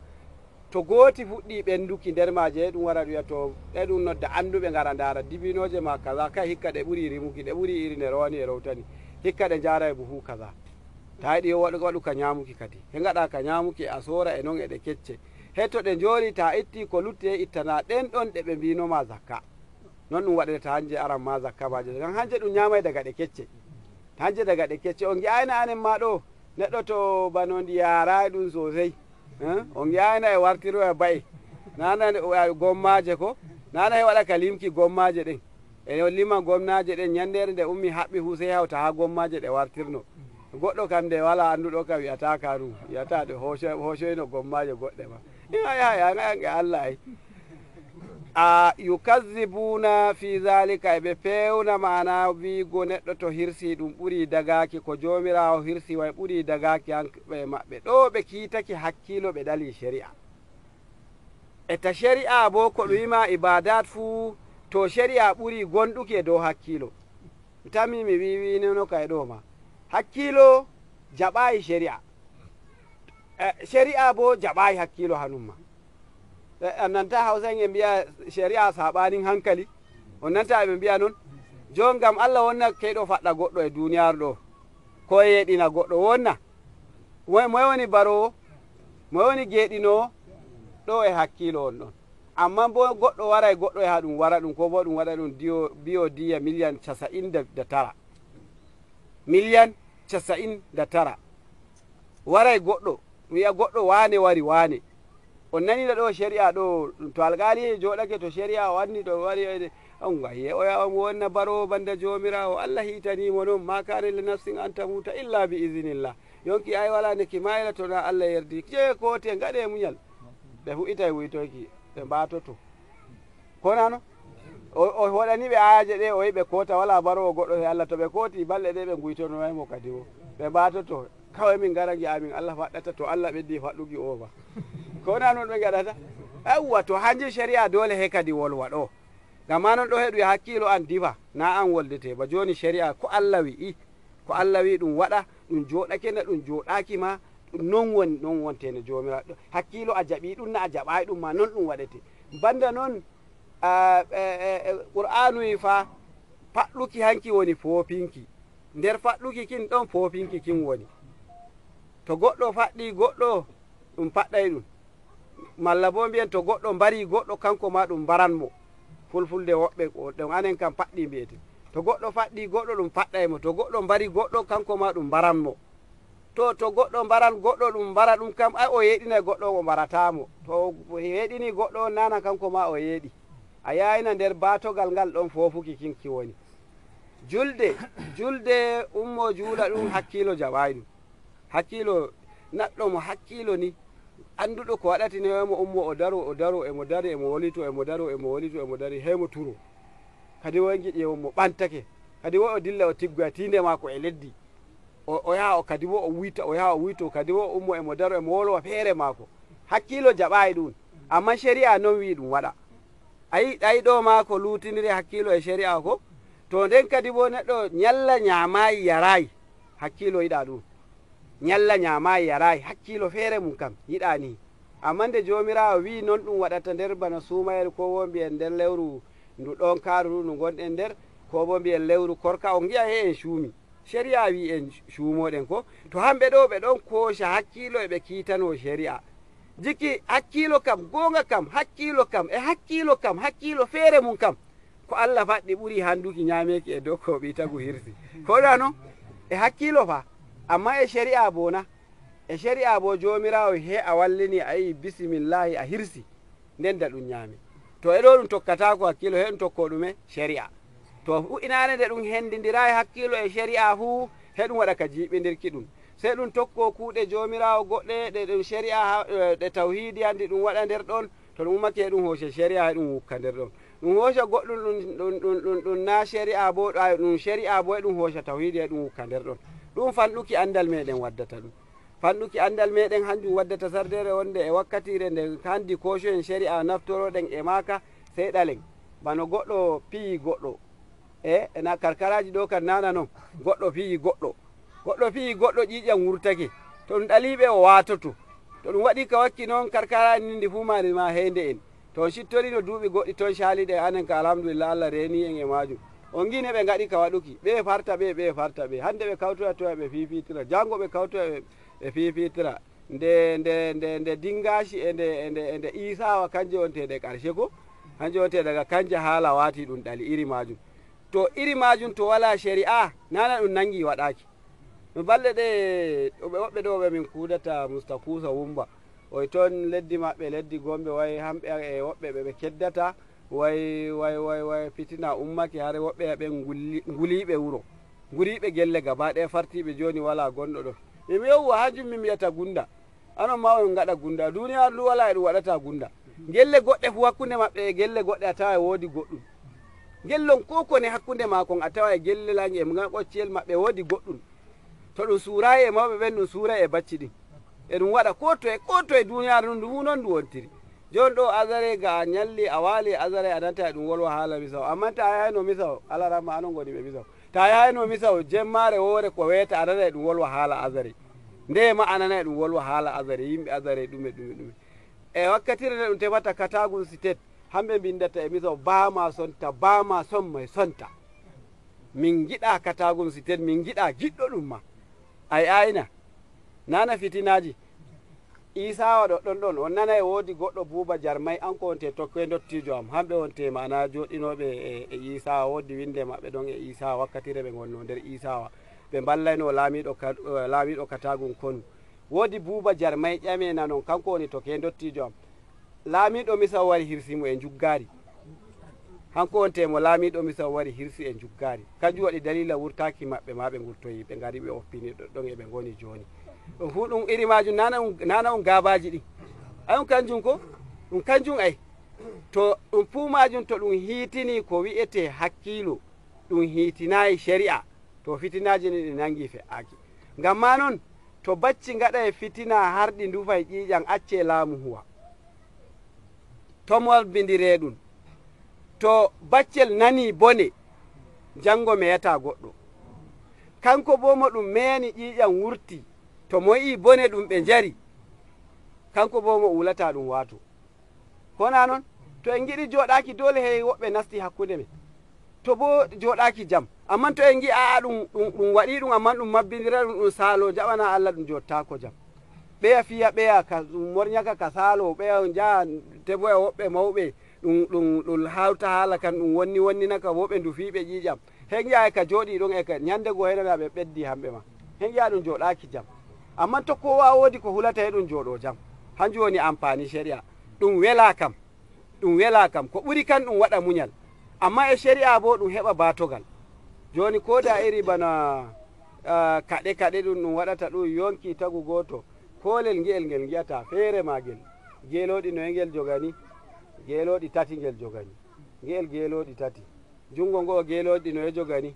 to gooti fuɗɗi ɓenduki nder maje ɗum wara ɗuya to ɗe ɗum nodda anduɓe ngara ndara dibinoje ma kaza kai hikka ɗe ɓuuri rimuki ɗe ɓuuri iri nde rowani e rowtani hikka ɗe jara e buhu kaza ta yiɗi yo waɗu ka nyamuki kadi he gaɗa ka nyamuki a sora e noon eɗe kecce he to ɗe jori ta itti ko lutti e ittana ɗen ɗon ɗe ɓe mbinoma zakka noon ɗum waɗirta hanje aran ma zakka maje gam hanje ɗum nyamay daga ɗe kecce hanje daga ɗe kecce on gi'ayna anen ma ɗo neɗɗo to bano ndi yaray ɗum sosai on gi'ayna e wartiro e bayi nana gommaje ko nana he waɗa ka limki gommaje ɗen e lima gomnaje ɗen ñandere nde ummi haɓɓi hu sey hawta ha gommaje ɗe wartirno goɗɗo kam nde wala anduɗo kam wiyata ka ɗum wiyata ɗe hoocoyno gommaje goɗɗe ma yayange allah ay a yukazzibuna fi zalika eɓe pewna mana wigo neɗɗo to hirsi ɗum ɓuuri dagaki ko jomirawo hirsi way ɓuuri dagaki hanɓe maɓɓe ɗo ɓe kiitaki hakkilo ɓe ɗali shari'a e ta shari'a bo ko ɗum wima ibadat fuu to shari'a ɓuuri gonɗuki e dow hakkilo tami mi wiwineno ka e ɗo ma hakkilo jaɓayi shari'a shari'a bo jaɓayi hakkilo hanumma nanta hausa en mbiya shari'a saɓanin hankali on nanta ɓe mbiya noon jon gam allah wonna keyɗo faɗɗa goɗɗo e duniyaru ɗo ko yeɗina goɗɗo wonna moye woni barowo moye woni geɗinowo ɗo e hakkilo on ɗon amma bo goɗɗo wara e goɗɗo e ha ɗum wara ɗum ko bo ɗum waɗa ɗum biyo diya million 99 million 99 wara e goɗɗo wiya goɗɗo wane wari wane on nanino ɗo shari'a ɗo to alkali joɗake to shari'a o anni to wari on gaye o ya on wonna barowo bande jomirawo allah hitanimo noon ma kana li nafsin an tamuta illa bi idnillah yonki ay wala neki mayla to na allah yerdi je kote gaɗe muñal ɓe fuɗitay wuytoyki ɓe mbatoto konano o waɗani ɓe ayaje ɗe o yi ɓe koota wala barowo goɗɗo he allah to ɓe kooti balɗe ɗe ɓe guytonowaymo kadi o ɓe mbatoto kawai min gara gi amin allah faɗɗata to allah ɓeddi faɗɗuki over kona noon ɓe gaɗata yawwa to hanji shari'a dole he kadi wolwa ɗo gama noon ɗo heɗum hakkilo an diwa na an woldete ba joni shari'a ko allah wi'i ɗum waɗa ɗum joɗake na ɗum joɗaki ma non woni non wontene jomiraɗo hakkilo a jaɓi ɗum na a jaɓayi ɗum ma non ɗum waɗete banda noon qur'anu wi fa faɗɗuki hanki woni fofinki nder faɗɗuki kin ɗon fofinki kin woni to goɗɗo faɗɗi goɗɗo ɗum faɗɗay ɗum malla bo mbiyen to goɗɗo mbari goɗɗo kanko ma ɗum mbaranmo fulfulde woɓɓe ɗon anen kam faɗɗi mbiyete to goɗɗo faɗɗi goɗɗo ɗum faɗɗaymo to goɗɗo mbari goɗɗo kanko ma ɗum mbaranmo to goɗɗo mbaran goɗɗo ɗum mbara ɗum kam ay o yeɗina goɗɗo o mbaratamo to yeɗini goɗɗo on nana kanko ma o yeeɗi a yayina nder batogal ngal ɗon fofuki kinki woni julde ummo juula ɗum hakkilo jaɓayi ɗum hakkilo naɗɗo mo hakkilo ni anduɗo ko waɗatinewemo ummo o daro emo dari emo wolito emo daro emo wolito emo dari hemo turo kadi wo giɗi mo ɓantake kadi wo o dilla o tiggoya tinde mako e leddi o yaha kadi wo o wuyta o yaha o wuyto kadi wo ummo emo daro emo wolwa feere mako hakkilo jaɓayi ɗum amma shari'a non wi ɗum waɗa ayi ɗo ma ko lutiniri hakkilo e shari'a ko to nden kadi bo neɗɗo ñalla ñamayi yarayi hakkilo yiɗa ɗum ñalla ñamayi yarayi hakkilo feere mum kam yiɗa ni amma nde jomirawo wi noon ɗum waɗata nder bana sumayel ko bo mbiyen nder lewru ndu ɗon karu ndu gonɗen nder ko bo mbiyen lewru korka o giya he en cuumi shari'a wi en cuumoɗen ko to hamɓe ɗo ɓe ɗon koosha hakkilo eɓe kiitano shari'a jikki hakkilo kam gonga kam hakkilo kam e hakkilo feere mum kam ko Allah faɗɗi ɓuri handuki ñameki e dow ko ɓi tagu hirsi koɗa noon e hakkilo fa amma e shari'a bona e shari'a bo jomirawo he a wallini a yi bisimillahi a hirsi nden da ɗum ñaami to eɗo ɗum tokkatako hakkilo he ɗum tokko ɗume shari'a to fu inane nde ɗum hendidira e hakkilo e shari'a fuu he ɗum waɗa ka jiɓindirki ɗum sey ɗum tokko kuuɗe jomirawo goɗɗe ɗe ɗum shari'a ɗe tawhidi handi ɗum waɗa nder ɗon to ɗum ummake e ɗum hoose shari'a e ɗum wukka nder ɗon ɗum hoosa goɗɗum ɗum na shari'a bo ɗum shari'a bo e ɗum hoosa tawhidi e ɗum wukka nder ɗon ɗum fanɗuki andal meɗen waddata ɗum fanɗuki andal meɗen hanjum waddata sardere wonde e wakkatire nde handi koso en shari'a naftoroɗen e maka sey ɗalen bano goɗɗo piyi goɗɗo ena karkaraji ɗo kan nana noon goɗɗo piyi goɗɗo ƴiƴam wurtake to ɗum ɗaliɓe o watoto to ɗum waɗi ka wakki noon karkaraji ndi fu mari ma heyde en to on sittorino duuɓi goɗɗi toon caaliɗe anen ka alhamdulillah Allah reni en e majum on guine ɓe gaɗi ka waɗuki ɓe farta ɓe hande ɓe kawtoya toya ɓe fifitira jango ɓe kawtoya ɓe fifitira nde dingashi ende isawa kanje wonteɗe ƙarshe ko kanje wonte daga kanje haala wati ɗum ɗali iri majum to wala shari'a nana ɗum nangi waɗaki no balɗe ɗe woɓɓe ɗo ɓe min kudata mustakusa wumba oy toon leddi maɓɓe leddi Gombe way hamɓe e woɓɓe ɓe keddata way fitina ummake hare woɓɓe ɓe nguliɓe wuro nguriɓe gelle gaba ɗaya fartiɓe joni wala gonɗo ɗon mimi yewwa hanjum min wiyata gunda anon ma on gaɗa gunda duniyaru ndu wala e ɗum waɗata gunda gelle goɗɗe fu hakkunde maɓɓe e gelle goɗɗe a tawa e woodi goɗɗum gellon ko kone hakkunde makon a tawa e gelle langi e ɓocciyel maɓɓe woodi goɗɗum to ɗum suurayi e mawɓe ɓen ɗum suuray e bacci ɗin e ɗum waɗa ko toye duniyaru ndu fu noon ndu wontiri joni ɗo azare ga a ñalli a waali azare a nanta e ɗum wolwa haala misaw amma ta yahayno misaw alaramma anon goni ɓe misaw ta yahayno misaw jemmare woore ko weyta a nana e ɗum wolwa haala azare ndema a nana e ɗum wolwa haala azare yimɓe azare ɗume e wakkatire nde ɗum tefata Katagum State hamɓe mbindata e misaw bama son mai sonta min giɗa Katagum State min giɗa giɗɗo ɗum ma ayina nana fitinaji isawa ɗon on nana e woodi goɗɗo Buuba Jarmay an ko wonte tokkoye dottijo am hamɓe wonte mana joɗinoɓe e isawa woodi winde maɓɓe ɗon e isawa wakkatire ɓe gonno nder isawa ɓe ballayno laamiɗo Katagum Konu woodi Buuba Jarmay ƴamena noon kanko woni tokkoye dottijo am laamiɗo misaw wari hirsimo e juggari hanko wontemo laamiɗo misaw wari hirsi e juggari kanjum waɗi dalila wurtaki maɓɓe ma ɓe gurtoyi ɓe gari ɓe oppini ɗon eɓe goni joni ɗum fu ɗum iri majum nana on gabaji ɗin ayum kanjum ko ɗum kanjum ay to ɗum fu majum to ɗum hiitini ko wi'ete hakkilo ɗum hiitinayi shari'a to fitinaji ni ɗi nangi fe'aki ngam ma noon to bacci gaɗa e fitina harɗi ndufay ƴiƴan acce laamu huwa tomol bindire ɗum to baccel nani bone jango meyata goɗɗo kanko bo mo ɗum meyani ƴiƴan wurti to mo yi bone ɗum ɓe jari kanko bo mo wulata ɗum wato kona noon to en giɗi joɗaki dole hey woɓɓe nasti hakkude men to bo joɗaki jam amma to en gi a ɗum waɗi ɗum amma ɗum mabbidira ɗum saalo jaɓana Allah ɗum jottako jam ɓeya fiya ɓeya ka morñaka ka saalo ɓeya jaa teboya woɓɓe mawɓe ɗum hawta haala kan ɗum wonninaka woɓɓe ndu fiɓe ƴiƴam hen jiya ka jooɗi ɗon e ka ñande go henana ɓe ɓeddi hamɓe ma hen jiya ɗum joɗaki jam amma to kowa woodi ko hulata he ɗum jooɗo jam hanjum woni amfani shari'a ɗum wela kam ko ɓuri kan ɗum waɗa muñal amma e shari'a bo ɗum heɓa batogal joni koda iri bana kaɗe ɗum waɗata ɗum yonki tagu goto kolel ngel giyata feere magel geeloɗi no e ngel jogani geeloɗi tati ngel jogani geeloɗi tati jungo ngo geeloɗi no e jogani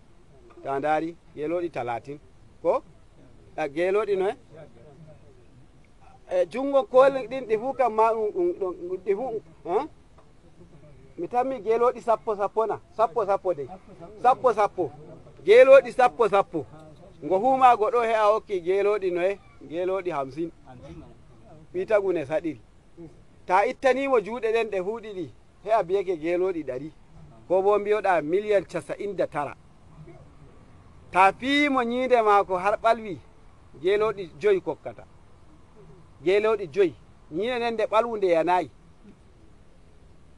ta ndaari geeloɗi 30 ko geeloɗi no e jungo kolel ɗin ɗi fu kam ma ɗi fu mi tammi geeloɗi sappo de sappo geeloɗi sappo ngo humago ɗo he a hokki geeloɗi noye geeloɗi 50 ɓitagune saɗiri ta ittanimo juuɗe ɗen ɗe huɗiɗi he a biyeke geeloɗi 100 ko bo mbiyoɗa million 99 ta fiimo ñiinde maako har ɓalwi geeloɗi 5 kokkata geeloɗi 5 ñiinde nden nde ɓalwu nde yanayi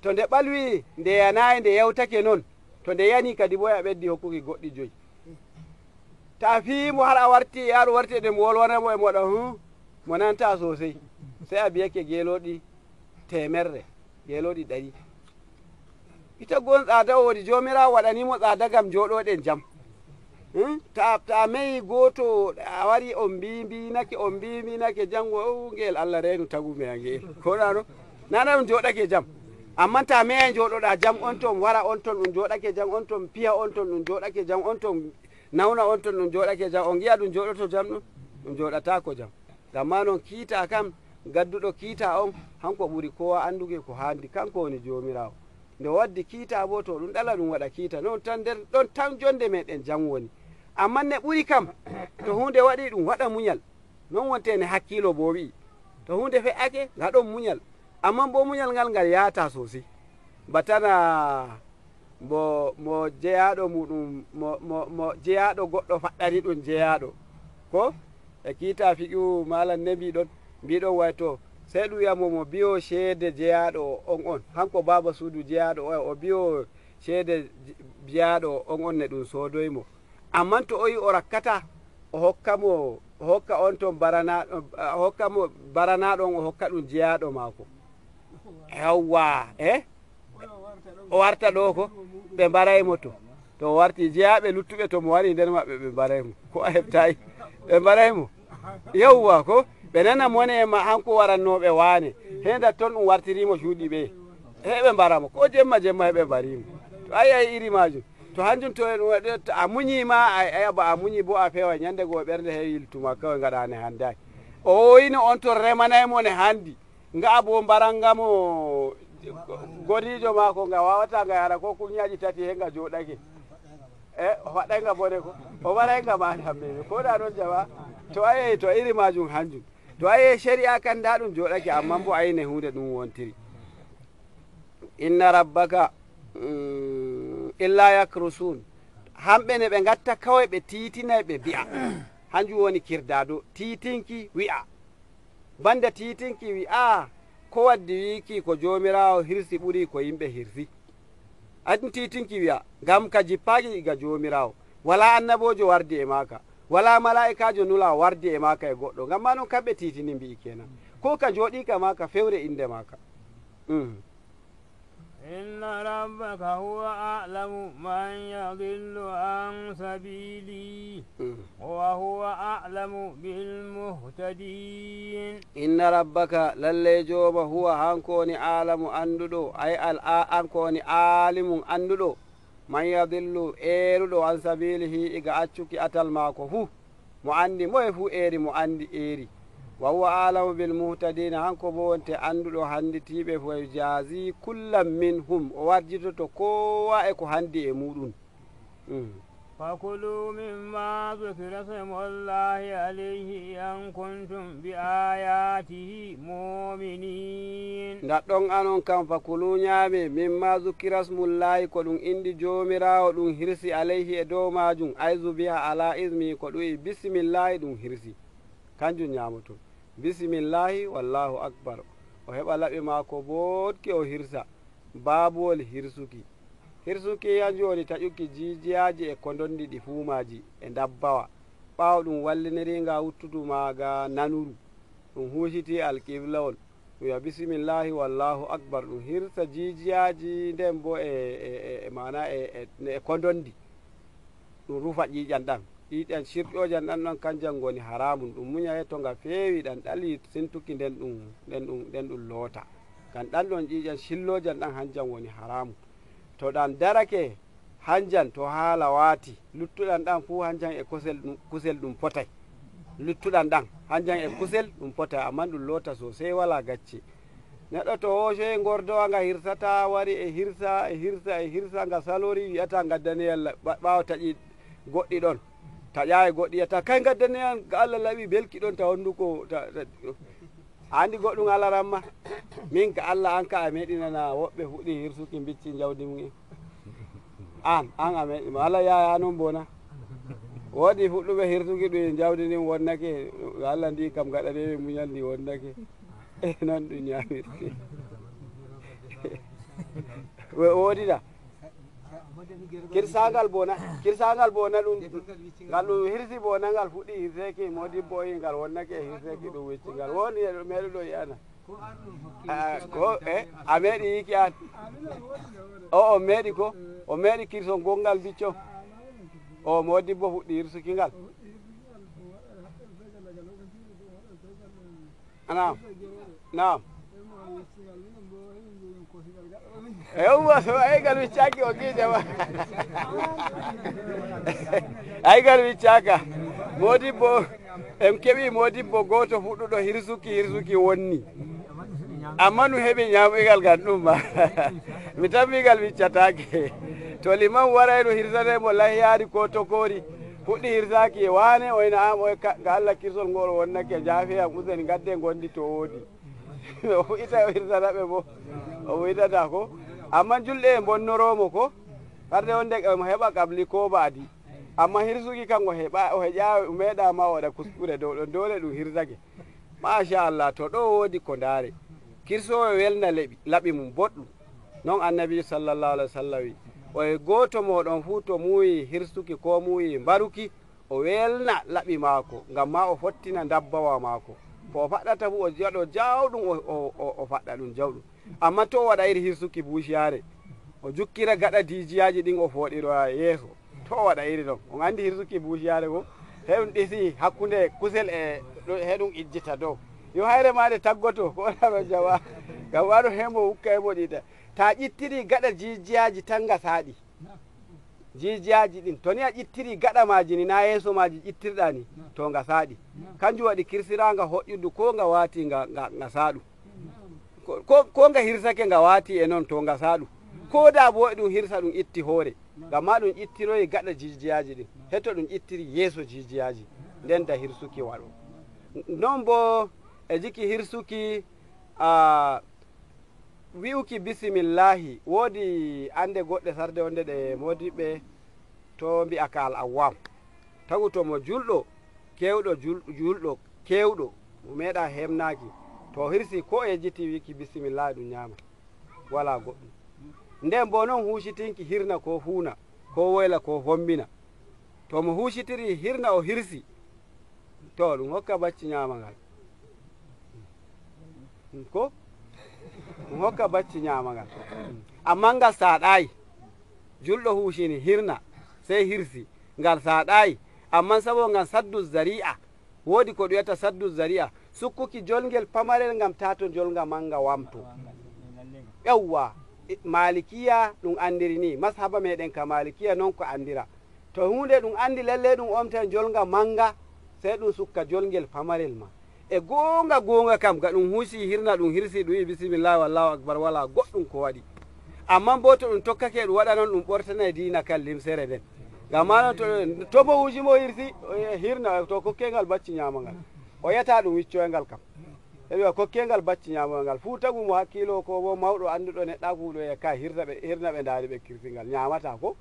to nde ɓalwi nde yanayi nde yewtake noon to nde yani kadi bo a ɓeddi hokkuki goɗɗi 5 ta fiimo har a warti yaaro warti de mo wolwanamo e moɗa mo nanta sosai sai a biyake geloɗi temerre geloɗi 100 ita gon tsada wodi jomirawo waɗanimo tsada gam joɗoɗen jam ta meyi goto a wari on mbinake jango ngel Allah reenu tagume a ngel koɗano nana ɗum joɗake jam amma ta meya joɗoɗa jam on ton wara on ton ɗum joɗake jam on ton piya on ton ɗum joɗake jam on ton nawna on ton ɗum joɗake jam on giya ɗum joɗoto jam ɗum joɗatako jam gamma noon kiita kam gadduɗo kiita on hanko ɓuri kowa anduge ko handi kanko woni jomirawo nde waddi kiita bo to ɗum ɗala ɗum waɗa kiita noon tan nder ɗon tan jonde meɗen jam woni amma ne ɓuri kam to hunde waɗi ɗum waɗa muñal non wonte ne hakkilo bo wi to hunde fe'ake gaɗon muñal amma bo muñal ngal yaata sosai batana mo jeyaɗo muɗum mo jeyaɗo goɗɗo faɗɗani ɗum jeyaɗo ko e kiita fiƴu malam ne mbiɗon way to sey ɗum wiyamo mo biyo ceede jeyaɗo on hanko baba suudu jeyaɗo o biyo ceede jeyaɗo on ne ɗum sodoymo amma to o yi o rakkata o hokka on ton hokkamo baranaɗo on o hokka ɗum jeyaɗo maako yawwa o warta ɗo ko ɓe mbaraymo to o warti jeyaɓe luttuɓe to mo wari nder maɓɓe ɓe mbaraymo ko a heɓtayi ɓe mbaraymo yawwa ko ɓe nana mone ma hanko warannoɓe wane henda toon ɗum wartirimo cuuɗi ɓe heɓe mbaramo ko jemma heɓe mbarimo to ayi iri majum to hanjum to a muñima a yaba a muñi bo a fewa ñande goo ɓernde he yiltuma kawai gaɗane handai o yino on to remanaymo ne handi nga bo mbarangamo godijo mako nga wawata nga yara ko kuñaji 3 he nga joɗake waɗayga bone ko o waɗayga mani hammemi ko ɗa ɗon jawa to ayi to iri majum hanjum to ayi shari'a kan da ɗum joɗake amma bo ayine hunde ɗum wontiri inna rabbaka illa yakrusun hamɓe ne ɓe gatta kawai ɓe titinay ɓe mbi'a hanjum woni kirdado titinki wi'a banda titinki wi'a ko waddi wiki ko jomirawo hirsi ɓuri ko yimɓe hirsi an titinki wi'a gam ka jippaki ga jomirawo wala annabojo wardi e maka wala mala'ikajo nula wardi e maka e goɗɗo gam ma noon kamɓe titini mbi'i kenan ko ka joɗika maka fewre inde maka إن ربك هو أعلم من يضل عن سبيله وهو أعلم بالمهتدين إن ربك للي جوب هو هنكوني عالم أندلو أي هنكوني عالم أندلو من يضل إيرلو عن سبيله إيغا أتشوكي أتل ماكو هو مؤندي مويفو إيري مؤندي إيري وهو أعلم بالمهتدين هنكو بونتي أندلو هندي تيبه ويجازي كل منهم وارجتو كوا إكو هندي إمودون فكلوا مما ذكر اسم الله عليه إن كنتم بآياته مؤمنين ndaɗɗon anon kam fakulu ñaame mimma zukira smullahi ko ɗum indi jomirawo ɗum hirsi alayhi e dow majum ayzu biha ala ismi ko ɗum bisimillahi ɗum hirsi kanjum ñamoto bisimillahi wallahu akbar o heɓa laɓi maako bootki o hirsa babuwol hirsuki hanjum woni taƴuki jijiyaji e ko dondi ɗi fuumaji e dabbawa ɓawo ɗum walliniriga wuttudu maga nanuru ɗum husiti alqiblawol wiya bisimillahi wallahu akbar ɗum hirsa jijiyaji nden bo mana e ko dondi ɗum rufa ƴiƴan ɗan ƴiƴan sirƴojan ɗan ɗon kanjan goni haramun ɗum muña he to nga feewi ɗan ɗali sintuki nden ɗum loota kan ɗan ɗon ƴiƴan sillojan ɗan hanjan woni haramun to ɗan darake hanjan to haala waati luttuɗan ɗan fuu hanjan e kusel ɗum potay luttuɗan ɗan hanjan e kusel ɗum potay amma ɗum loota sosai wala gacce neɗɗo to hoocoye gordowa nga hirsata wari e hirsa nga salori wiyata gaddaniyal ɓawa taƴi goɗɗi ɗon taƴa e goɗɗi yata kay gaddaniyan ga Allah laɓi belki ɗon ta honduko andi goɗɗum alaramma min ka Allah an ka a meɗinana woɓɓe fuɗɗi hirsuki bicci jawdi mum an a meɗima ala yaya noon bona woɗi fuɗɗuɓe hirsuki ɗum jawdi ndin wonnake Allah ndi kam gaɗaneɓe muñal ndi wonnake noon ɗum ñamirte woɗiɗa kirsangal bona ɗum ngal ɗum hirsi bona ngal fuɗɗi hirseki modibbo yi ngal wonnake hirseki ɗum wiccingal woni e ɗo meɗuɗo yiyana ko a meeɗi yiki an o meeɗi ko o meeɗi kirso gongal bicco o modibbo fuɗɗi hirsuki ngal naam yawwa so ay gal wiccaki o kiijama ay gal wiccaka modibbo em keɓi modibbo goto fuɗɗuɗo hirsuki wonni amma nu heɓi ñamugal gan ɗum ma mi tammigal wiccatake to liman waray no hirsanemo lahiyari ko tokori fuɗɗi hirsaki e wane oyna am oy ga Allah kirsol ngol wonnake jaafiyam useni gadde gondi to woodi o fuɗɗita o hirsanaɓe bo o wuytata ko amma julɗe e bonnoromo ko harde wonde mo heɓa kabli ko baadi amma hirsuki kan o heƴa meeɗama o waɗa kuskure dow ɗon dole ɗum hirsake machallah to ɗo woodi ko ndaare kirsowo welna laɓi mum boɗɗum noon annabi sallallahu alaihi wa sallam wi o goto moɗon fuu to muuyi hirsuki ko muuyi mbaruki o welna laɓi maako ngam ma o fottina dabbawa maako ko o faɗɗata fu o waɗo jawɗum o faɗɗa ɗum jawɗum amma to o waɗa iri hirsuki buusiyare o jukkira gaɗa dijiyaji ɗin o fooɗiroya yeeso to o waɗa iri ɗon on andi hirsuki buusiyare ko heɗum ɗisi hakkude kusel e heɗum ijjita dow yo hayre ma nde taggoto ko onano jawa ngam waɗo hemo hukka emo ɗiɗa ta ƴittiri gaɗa jijiyaji tan gasaɗi jijiyaji ɗin to ni a ƴittiri gaɗa maji ni na yeeso maji ƴittirɗa ni to gasaɗi kanjum waɗi kirsiranga hoƴƴudu ko nga wati nga saɗu ko nga hirsake nga wati e noon to nga saɗu ko da bo ɗum hirsa ɗum itti hoore ngam ma ɗum ƴittiroyi gaɗa jijiyaji ɗin hetto ɗum ƴittiri yeeso jijiyaji nden da hirsuki waɗo non bo e jiki hirsuki wi'uki bisimillahi woodi ande goɗɗe sarde wonde ɗe modiɓɓe to mbi'a ka al awwam tagu to mo julɗo kewɗo mo meeɗa hemnaki to hirsi ko e jiti wiki bisimillahi ɗum ñaama wala goɗɗum nden bo noon huusitinki hirna ko fuuna ko woyla ko fombina to mo huusitiri hirna o hirsi to ɗum hokka bacci ñaama ngal ko ɗum hokka bacci ñaama ngal amma ngal saɗayi julɗo huusini hirna sey hirsi ngal saɗayi amma sabo ngal saddu zari'a woodi ko ɗum wiyata saddu zari'a sukkuki jolngel pamarel ngam tato jolnga manga wamto ƴewwa malikiya ɗum andiri ni mashaba meɗen ka malikiya noon ko andira to hunde ɗum andi lalle ɗum omtan jolnga manga sey ɗum sukka jolngel pamarel ma e gonga kam ga ɗum huusi hirna ɗum hirsi ɗum wi bisimillahi wallahu akbar wala goɗɗum ko waɗi amma bo to ɗum tokkake ɗum waɗa noon ɗum ɓortana e diina kan limsere nden ngam ma noon to mo huusimo hirsi hirna to kokkengal bacci ñamangal o yiyata ɗum wiccoyngal kam eɗa kokkengal bacci ñamangal fuu tagu mo hakkilo ko bo mawɗo annduɗo neɗɗakuɗo e ka hirna ɓe ndaari ɓe kirsingal ñamata ko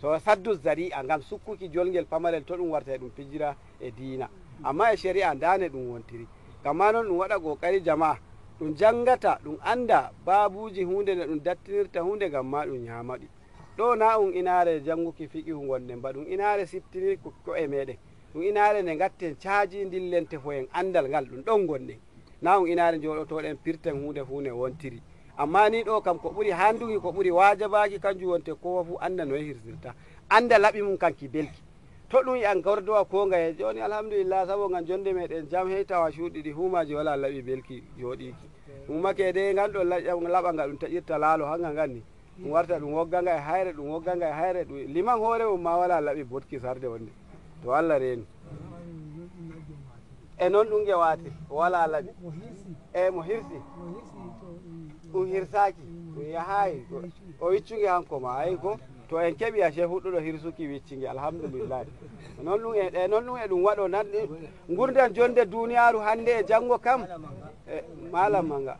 so saddu zari'a ngam sukkuki jolngel pamarel to ɗum warta e ɗum pijira e diina amma e shari'a dane ɗum wontiri kamma noon ɗum waɗa kokari jama'a ɗum jangata ɗum anda babuji hunde nde ɗum dattinirta hunde ngam ma ɗum ñamaɗi ɗo na ɗum inare janguki fiqihu gonɗen ba ɗum inare siftinir ko e meɗen ɗum inare nde gatten caaji dillen tefoyen andal ngal ɗum ɗon gonɗen na ɗum inare joɗotoɗen pirten hunde fune wontiri amma ni ɗo kam ko ɓuri handugi ko ɓuri wajabaki kanjum wonte kowa fu anda no hirsirta anda laɓi mum kanki belki to ɗum yiyan gordowa ko ngaye joni alhamdulillah sabo ngam jonde meɗen jam hey tawa cuuɗi ɗi humaji wala laɓi belki joɗiki umake de nganɗo laɓa nga ɗum taƴirta laalo hanga nganni ɗum warta ɗum wogganga e hayre ɗum wogganga e hayre ɗum liman hoore mum ma wala laɓi botki sarde wonde to Allah reeni e noon ɗum gewati wala laɓi e mo hirsi ɗum hirsaki ɗum yahayi o wiccugi hanko ma ayi ko to en keɓi a chef huɗɗuɗo hirsuki wiccingi alhamdulillah noon ɗum e noon ɗum e ɗum waɗo nan gurdan jonde duniyaru hande e janggo kam e malam manga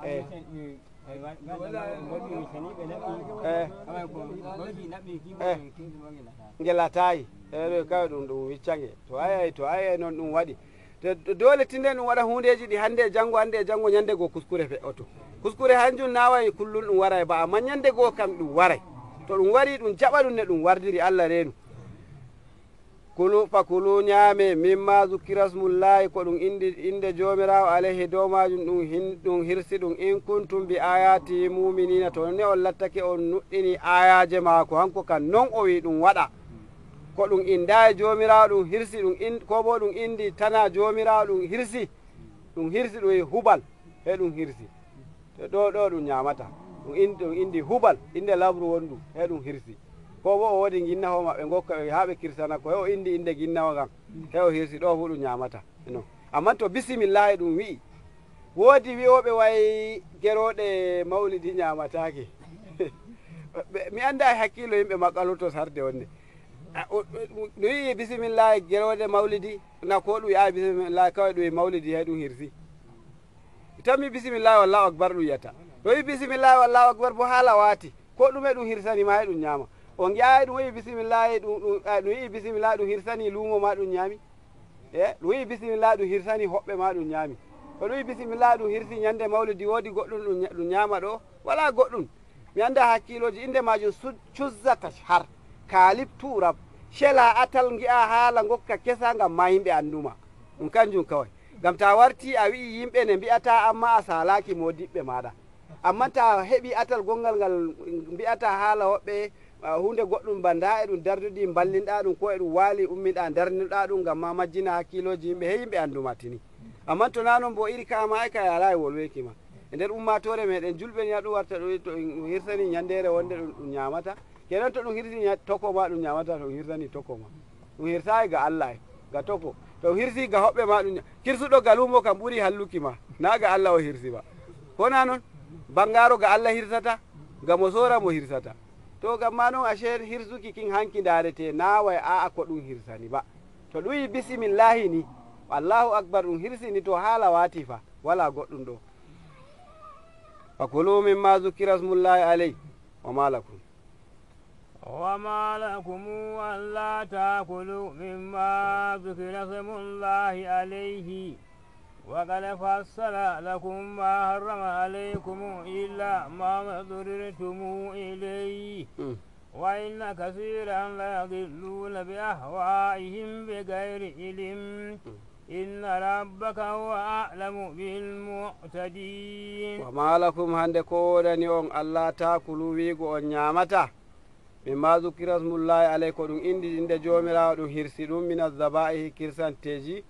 gelatayi eɗo kawe ɗum wiccange to ayay noon ɗum waɗi dole tinde ɗum waɗa hundeji ɗi hande e janggo ñande goo kuskure fe'oto kuskure hanjum nawayi kullum ɗum waray ba amma ñande goo kam ɗum waray to ɗum wari ɗum jaɓa ɗum ne ɗum wardiri Allah reenu kulu fakulu ñaame mimma zukirasmullahi ko ɗum inde jomirawo alayhi dow majum ɗum hirsi ɗum in kuntum bi ayati muminina to ne on lattake on nuɗɗini ayaje maako hanko kan non o wi ɗum waɗa ko ɗum inda e jomirawo ɗum hirsi ɗum ko bo ɗum indi tana jomirawo ɗum hirsi ɗum wi hubal he ɗum hirsi ɗo ɗum ñamata ɗum indi hubal inde labru wonɗum he ɗum hirsi ko bo o woodi ginnaho maɓɓe gokka ɓe ha ɓe kirsana ko he o indi inde ginnaho ngam he o hirsi ɗo fu ɗum ñamata non amma to bisimillahi ɗum wi'i woodi wi'oɓe way geroɗe mawlidi ñamatake mi anda e hakkilo yimɓe makkaluto sarde wonde ɗum wi'i bisimillahi geroɗe mawlidi na ko ɗum wi'a bisimillahi kawai ɗum wi mawlidi he ɗum hirsi tammi bisimillahi wallahu akbar ɗum yiyata to wi bisimillahi wallahu akbar bo haala waati ko ɗume ɗum hirsani ma he ɗum ñama o giyayi ɗum wi bisimillahi ɗum wi bisimillahi ɗum hirsani luumo ma ɗum ñaami ɗum wi bisimillahi ɗum hirsani hoɓɓe ma ɗum ñaami to ɗum wi bisimillahi ɗum hirsi ñande mawlidi woodi goɗɗum ɗum ñama ɗo wala goɗɗum mi anda hakkiloji inde majum cuzzata har kalib turab shela atal gi'a haala gokka kesa ngam ma yimɓe anduma ɗum kanjum kawai ngam ta warti a wi'i yimɓe ne mbi'ata amma a salaki modiɓɓe maɗa amma ta heɓi atal gongal ngal mbi'ata haala hoɓɓe hunde goɗɗum banda e ɗum darduɗi ballinɗa ɗum ko e ɗum waali ummiɗa darniɗa ɗum ngam ma majjina hakkiloji yimɓe he yimɓe anduma tini amma to na noon bo iri kama ay ka yala e wolwekima e nder ummatore meɗen julɓe ni ɗum warta ɗo to ɗum hirsani ñandere wonde ɗum ñamata kenan to ɗum hirsi toko ma ɗum ñamata to ɗum hirsani toko ma ɗum hirsayi ga Allah ga toko to hirsi ga hoɓɓe ma ɗum kirsuɗo ga lumo kam ɓuuri halluki ma na ga Allah o hirsi ba kona noon bangaro ga Allah hirsata ga mo sora mo hirsata to gamma noon ashe hirsuki kin hanki darete naway a ko ɗum hirsani ba to ɗum wi bisimillahi ni allahu akbar ɗum hirsini to haala wati fa wala goɗɗum ɗo fakulu mimma zukira smullahi aleyh wa ma lakum وما لكم ألا تأكلوا مما ذكر اسم الله عليه وقد فصل لكم ما حرم عليكم إلا ما اضطررتم إليه وإن كثيرا ليضلون بأهوائهم بغير علم إن ربك هو أعلم بالمعتدين وما لكم هندكودني أن ألا تأكلوا ويغو أن نعمته mimma zukira smullahi alay ko ɗum inde jomirawo ɗum hirsi ɗum min azabaihi kirsanteji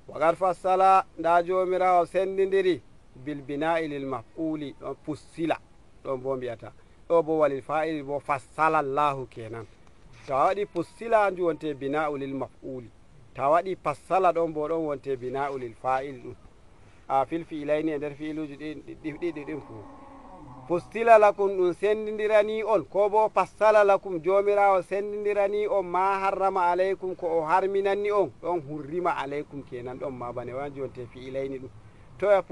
wagar fassala nda jomirawo sendidiri bil bina'i lil maf'uli ɗon fussila ɗon bo mbiyata ɗo bo walil fa'ili bo fassala llahu kenan ta waɗi fussila anju wonte bina'u lil maf'uli ta waɗi fassala ɗon bo ɗon wonte bina'u lil fa'ili ɗum a fil fi'ilayni e nder fi'iluji ɗiɗi ɗin fu fustila lakum ɗum sendidirani on ko bo fassala lakum jomirawo sendidirani on ma harrama aleykum ko o harminanni on ɗon hurrima aleykum kenan ɗon ma bane wanji wonte fi'ilayni ɗum toya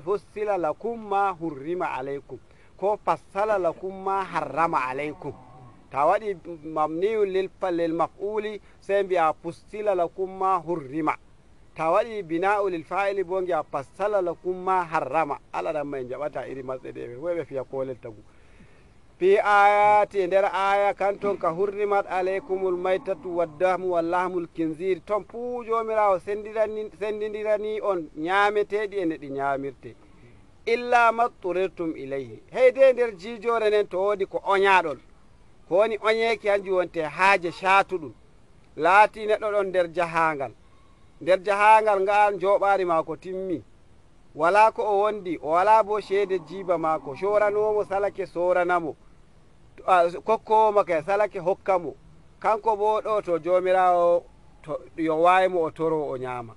fussila lakum ma hurrima aleykum ko fassala lakum ma harrama aleykum ta waɗi mamniyu lil maf'uli sey mbiya fustila lakum ma hurrima ta waɗi bina'u lil fa'ili bo ngiya fassala lakum ma harrama ala ɗan ma en jaɓata iri masɗe ɗe ɓe ɓe fiya kolel tagu fi ayati e nder aya kanton ka hurrimat aleykumul maytatu waddamu wallahmul kinzir ton fuu jomirawo sendidirani on ñameteɗi ene ɗi ñamirte illa matturirtum ilayhi heyde nder jijore nen to woodi ko oñaɗon ko woni oñeki hanji wonte haaje shatuɗum laati neɗɗo ɗon nder jahangal ngal joɓari mako timmi wala ko o wondi o wala bo sheede jiba mako soranomo salake soranamo kokkowo maka salake hokkamo kanko bo ɗo to jomirawo to yo waymo o toro o ñaama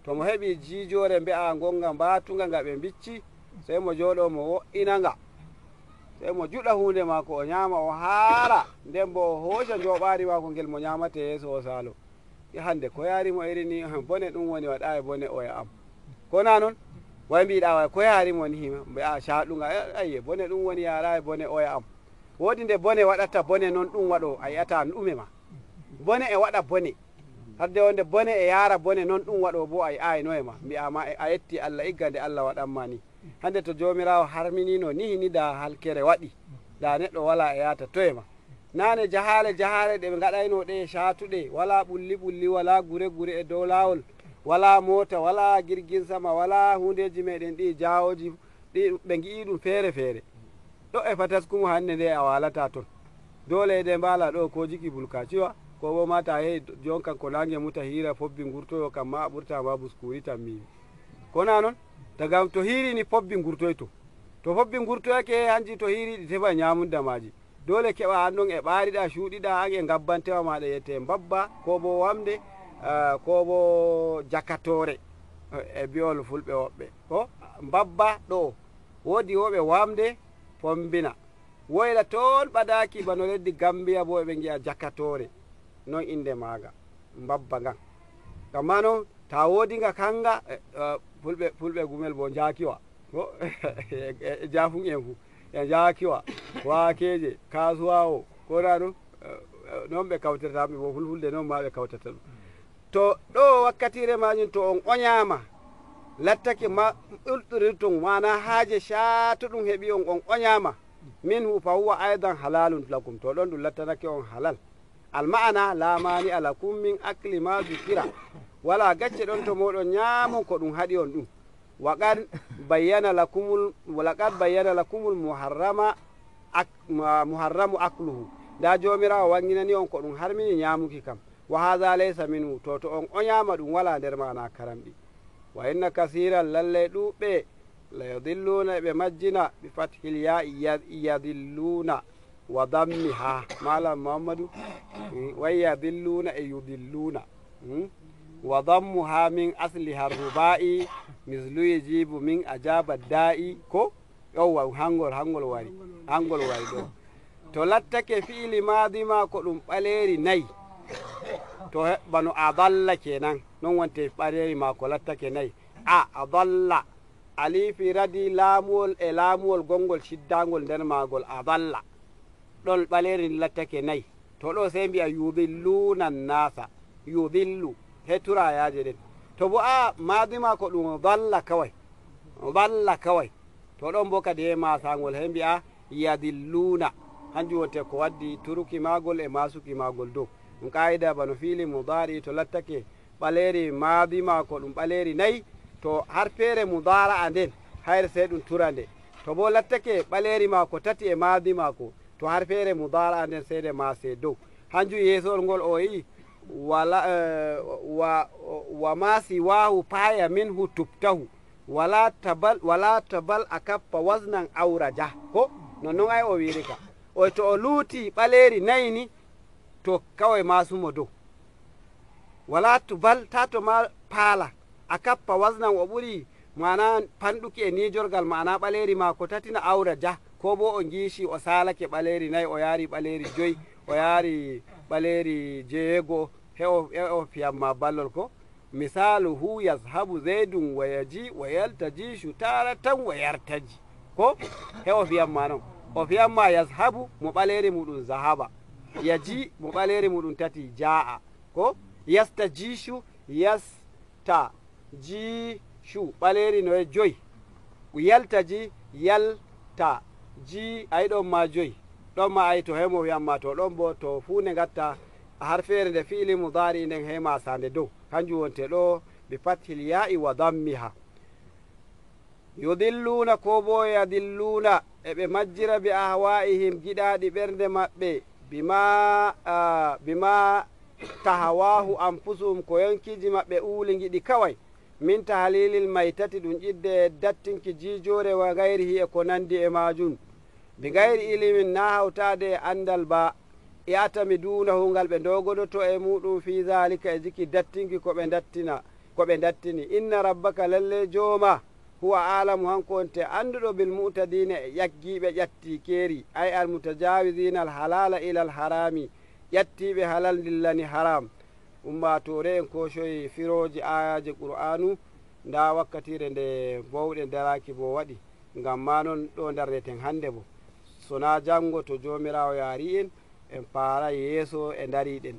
to mo heɓi jijore mbi'a gonga mbatuga nga ɓe bicci sey mo jooɗo mo wo'inaga sey mo juɗa hunde mako o ñaama o haara nden bo o hoosa joɓari mako ngel mo ñamate yeeso o salo hande ko yarimo irini bone ɗum woni waɗa e bone oya am kona noon way mbiɗa way ko yarimo ni hima mbi'a caɗuga ayye bone ɗum woni yara e bone oya am woodi nde bone waɗata bone noon ɗum waɗo a yiyata ɗume ma bone e waɗa bone hadde wonde bone e yara bone noon ɗum waɗo bo a ayno e ma mbiyama a yetti Allah igga nde Allah waɗanma ni hande to jomirawo harminino ni da halkere waɗi da neɗɗo wala e yata toye ma nane jahale ɗe ɓe gaɗayno ɗe shatuɗe wala ɓulli wala gure e dow lawol wala mota wala jirgin sama wala hundeji meɗen ɗi jawoji ɗi ɓe gi'i ɗum feere ɗo e fataskumu hande nde a walata toon dole de mbala ɗo ko jiki bulkaciwa ko bo mata he jon kan ko nange muta hira fobbi gurtoyo kam ma a ɓurtama buskuri tan mimi kona noon tagam to hirini fobbi gurtoyto to fobbi gurtoyake hanji to hiri ɗi tefa ñamunda maji dole keɓa an ɗon e ɓariɗa cuuɗiɗa an e gabbantewa maɗa yette mbabba ko bo wamde ko bo jakatore e biol fulɓe woɓɓe ko mbabba ɗo woodi woɓe wamde fombina woyla toon ɓadaki bano leddi gambiya bo eɓe giya jakatore non inde maga mbabba ngan kamma noon ta woodiga kanga fulɓe gumel bo jakiwa ko e jafun en fu e jakiwa wakeje kasuwa o kona ɗum noon ɓe kawtirtaɓe bo fulfulde noon ma ɓe kawtata ɗum to ɗo wakkatire majum to on oñama lattake ma ɓurɗorirton mana haaje shaato ɗum heeɓi on oñama minhu fa huwa aidan halalun lakum to ɗon ɗum lattanake on halal alma'ana lamani ala kum min akli ma zukira wala gacce ɗon to moɗon ñamon ko ɗum haɗi on ɗum waqad bayyana lakumul muharramu akluhu da jomirawo wanginani on ko ɗum harmini ñamuki kam wa hadha laysa minhu to on oñama ɗum wala nder mana karamɗi wa inna kasiran lallay ɗuɓɓe la yadilluna ɓe majjina bi fathil ya yadilluna wa dammiha malam muhammadu wa yadilluna e yudilluna wa dammuha min asliha rubai mislu yajibu min ajaba da'i ko yawwa hangol wari ɗo to lattake fi'ili madima ko ɗum ɓaleri nayi to bano adalla kenan non wonte ɓaleri ma ko lattake nayi adalla alifi radi laamuwol e laamuwol gongol siddangol nder magol adalla ɗon ɓaleri lattake nayi to ɗo sey mbiya yudilluna nasa yudillu he turayaje ɗen to bo madima ko ɗum dalla kawai to ɗon bo kadi he masagol he mbiya yadilluna hanjum wonte ko waddi turuki magol e masuki magol dow ɗum qaida bano fiili mudari to lattake ɓaleri madima ko ɗum ɓaleri nayi to har feere mudara a nden hayre sey ɗum turande to bo lattake ɓaleri mako tati e madi mako to har feere mudara a nden seede mase dow hanjum yeesol ngol o yi wa ma siwahu paya minhu tubtahu wala tabal a kappa wasnan awraja ko nonnon ay o wiri ka o to o luuti ɓaleri nayi ni to kawai masumo dow wala tubal ta to ma paala a kappa wasnan o ɓuri mana panɗuki e nijorgal mana ɓaleri ma ko tatina awra ja ko bo o giishi o salake ɓaleri nayi o yaari ɓaleri joyi o yaari ɓaleri jeego he o fiyamma ballol ko misalu hu yazhabu zaidun wa yaji wa yaltaji taratan wa yartaji ko he o fiyamma noon o fiyamma yazhabu mo ɓaleri muɗum zahaba yaji mo ɓaleri muɗum tati jaa ko yastajishu yasta jishu ɓaleri no e joyi yaltaji yalta ji ayi ɗon ma joyi ɗon ma ayi to hemo wiyamma to ɗon bo to fuu nde gatta har feere nde fiili mudari nden hema sande dow kanjum wonte ɗo bi fathil ya'i wa dammiha yudilluna ko bo yadilluna eɓe majjira bi ahwa'ihim giɗaɗi ɓernde maɓɓe bima tahawahu anfusuhum ko yonkiji maɓɓe uuli giɗi kawai min tahlilil maytati ɗum ƴidde dattinki jijore wa gayrihi e ko nandi e majum bi gayri ilimin na hawtade e andal ba yatami dunahu ngal ɓe dogoɗoto e muɗum fi zalika e jiki dattinki ko ɓe dattini inna rabbaka lalle jooma huwa alamu hanko wonte anduɗo bil mu'tadina e ƴaggiɓe ƴatti keeri ay al mutajawizina al halala ila al harami ƴattiɓe halal dillani haram ummatore en kosoyi firoji ayaji qur'anu nda wakkatire nde bowɗe daraki bo waɗi ngam ma noon ɗo darreten hande bo sona janggo to jomirawo yaari en paara yeeso e dariɗen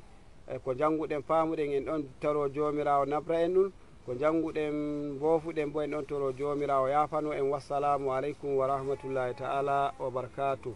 ko janguɗen pamuɗen en ɗon taro jomirawo nafra en ɗum ko janguɗen bofuɗen bo en ɗon toro jomirawo yafano en wassalamu aleykum wa rahmatullahi ta'ala wa barakatuh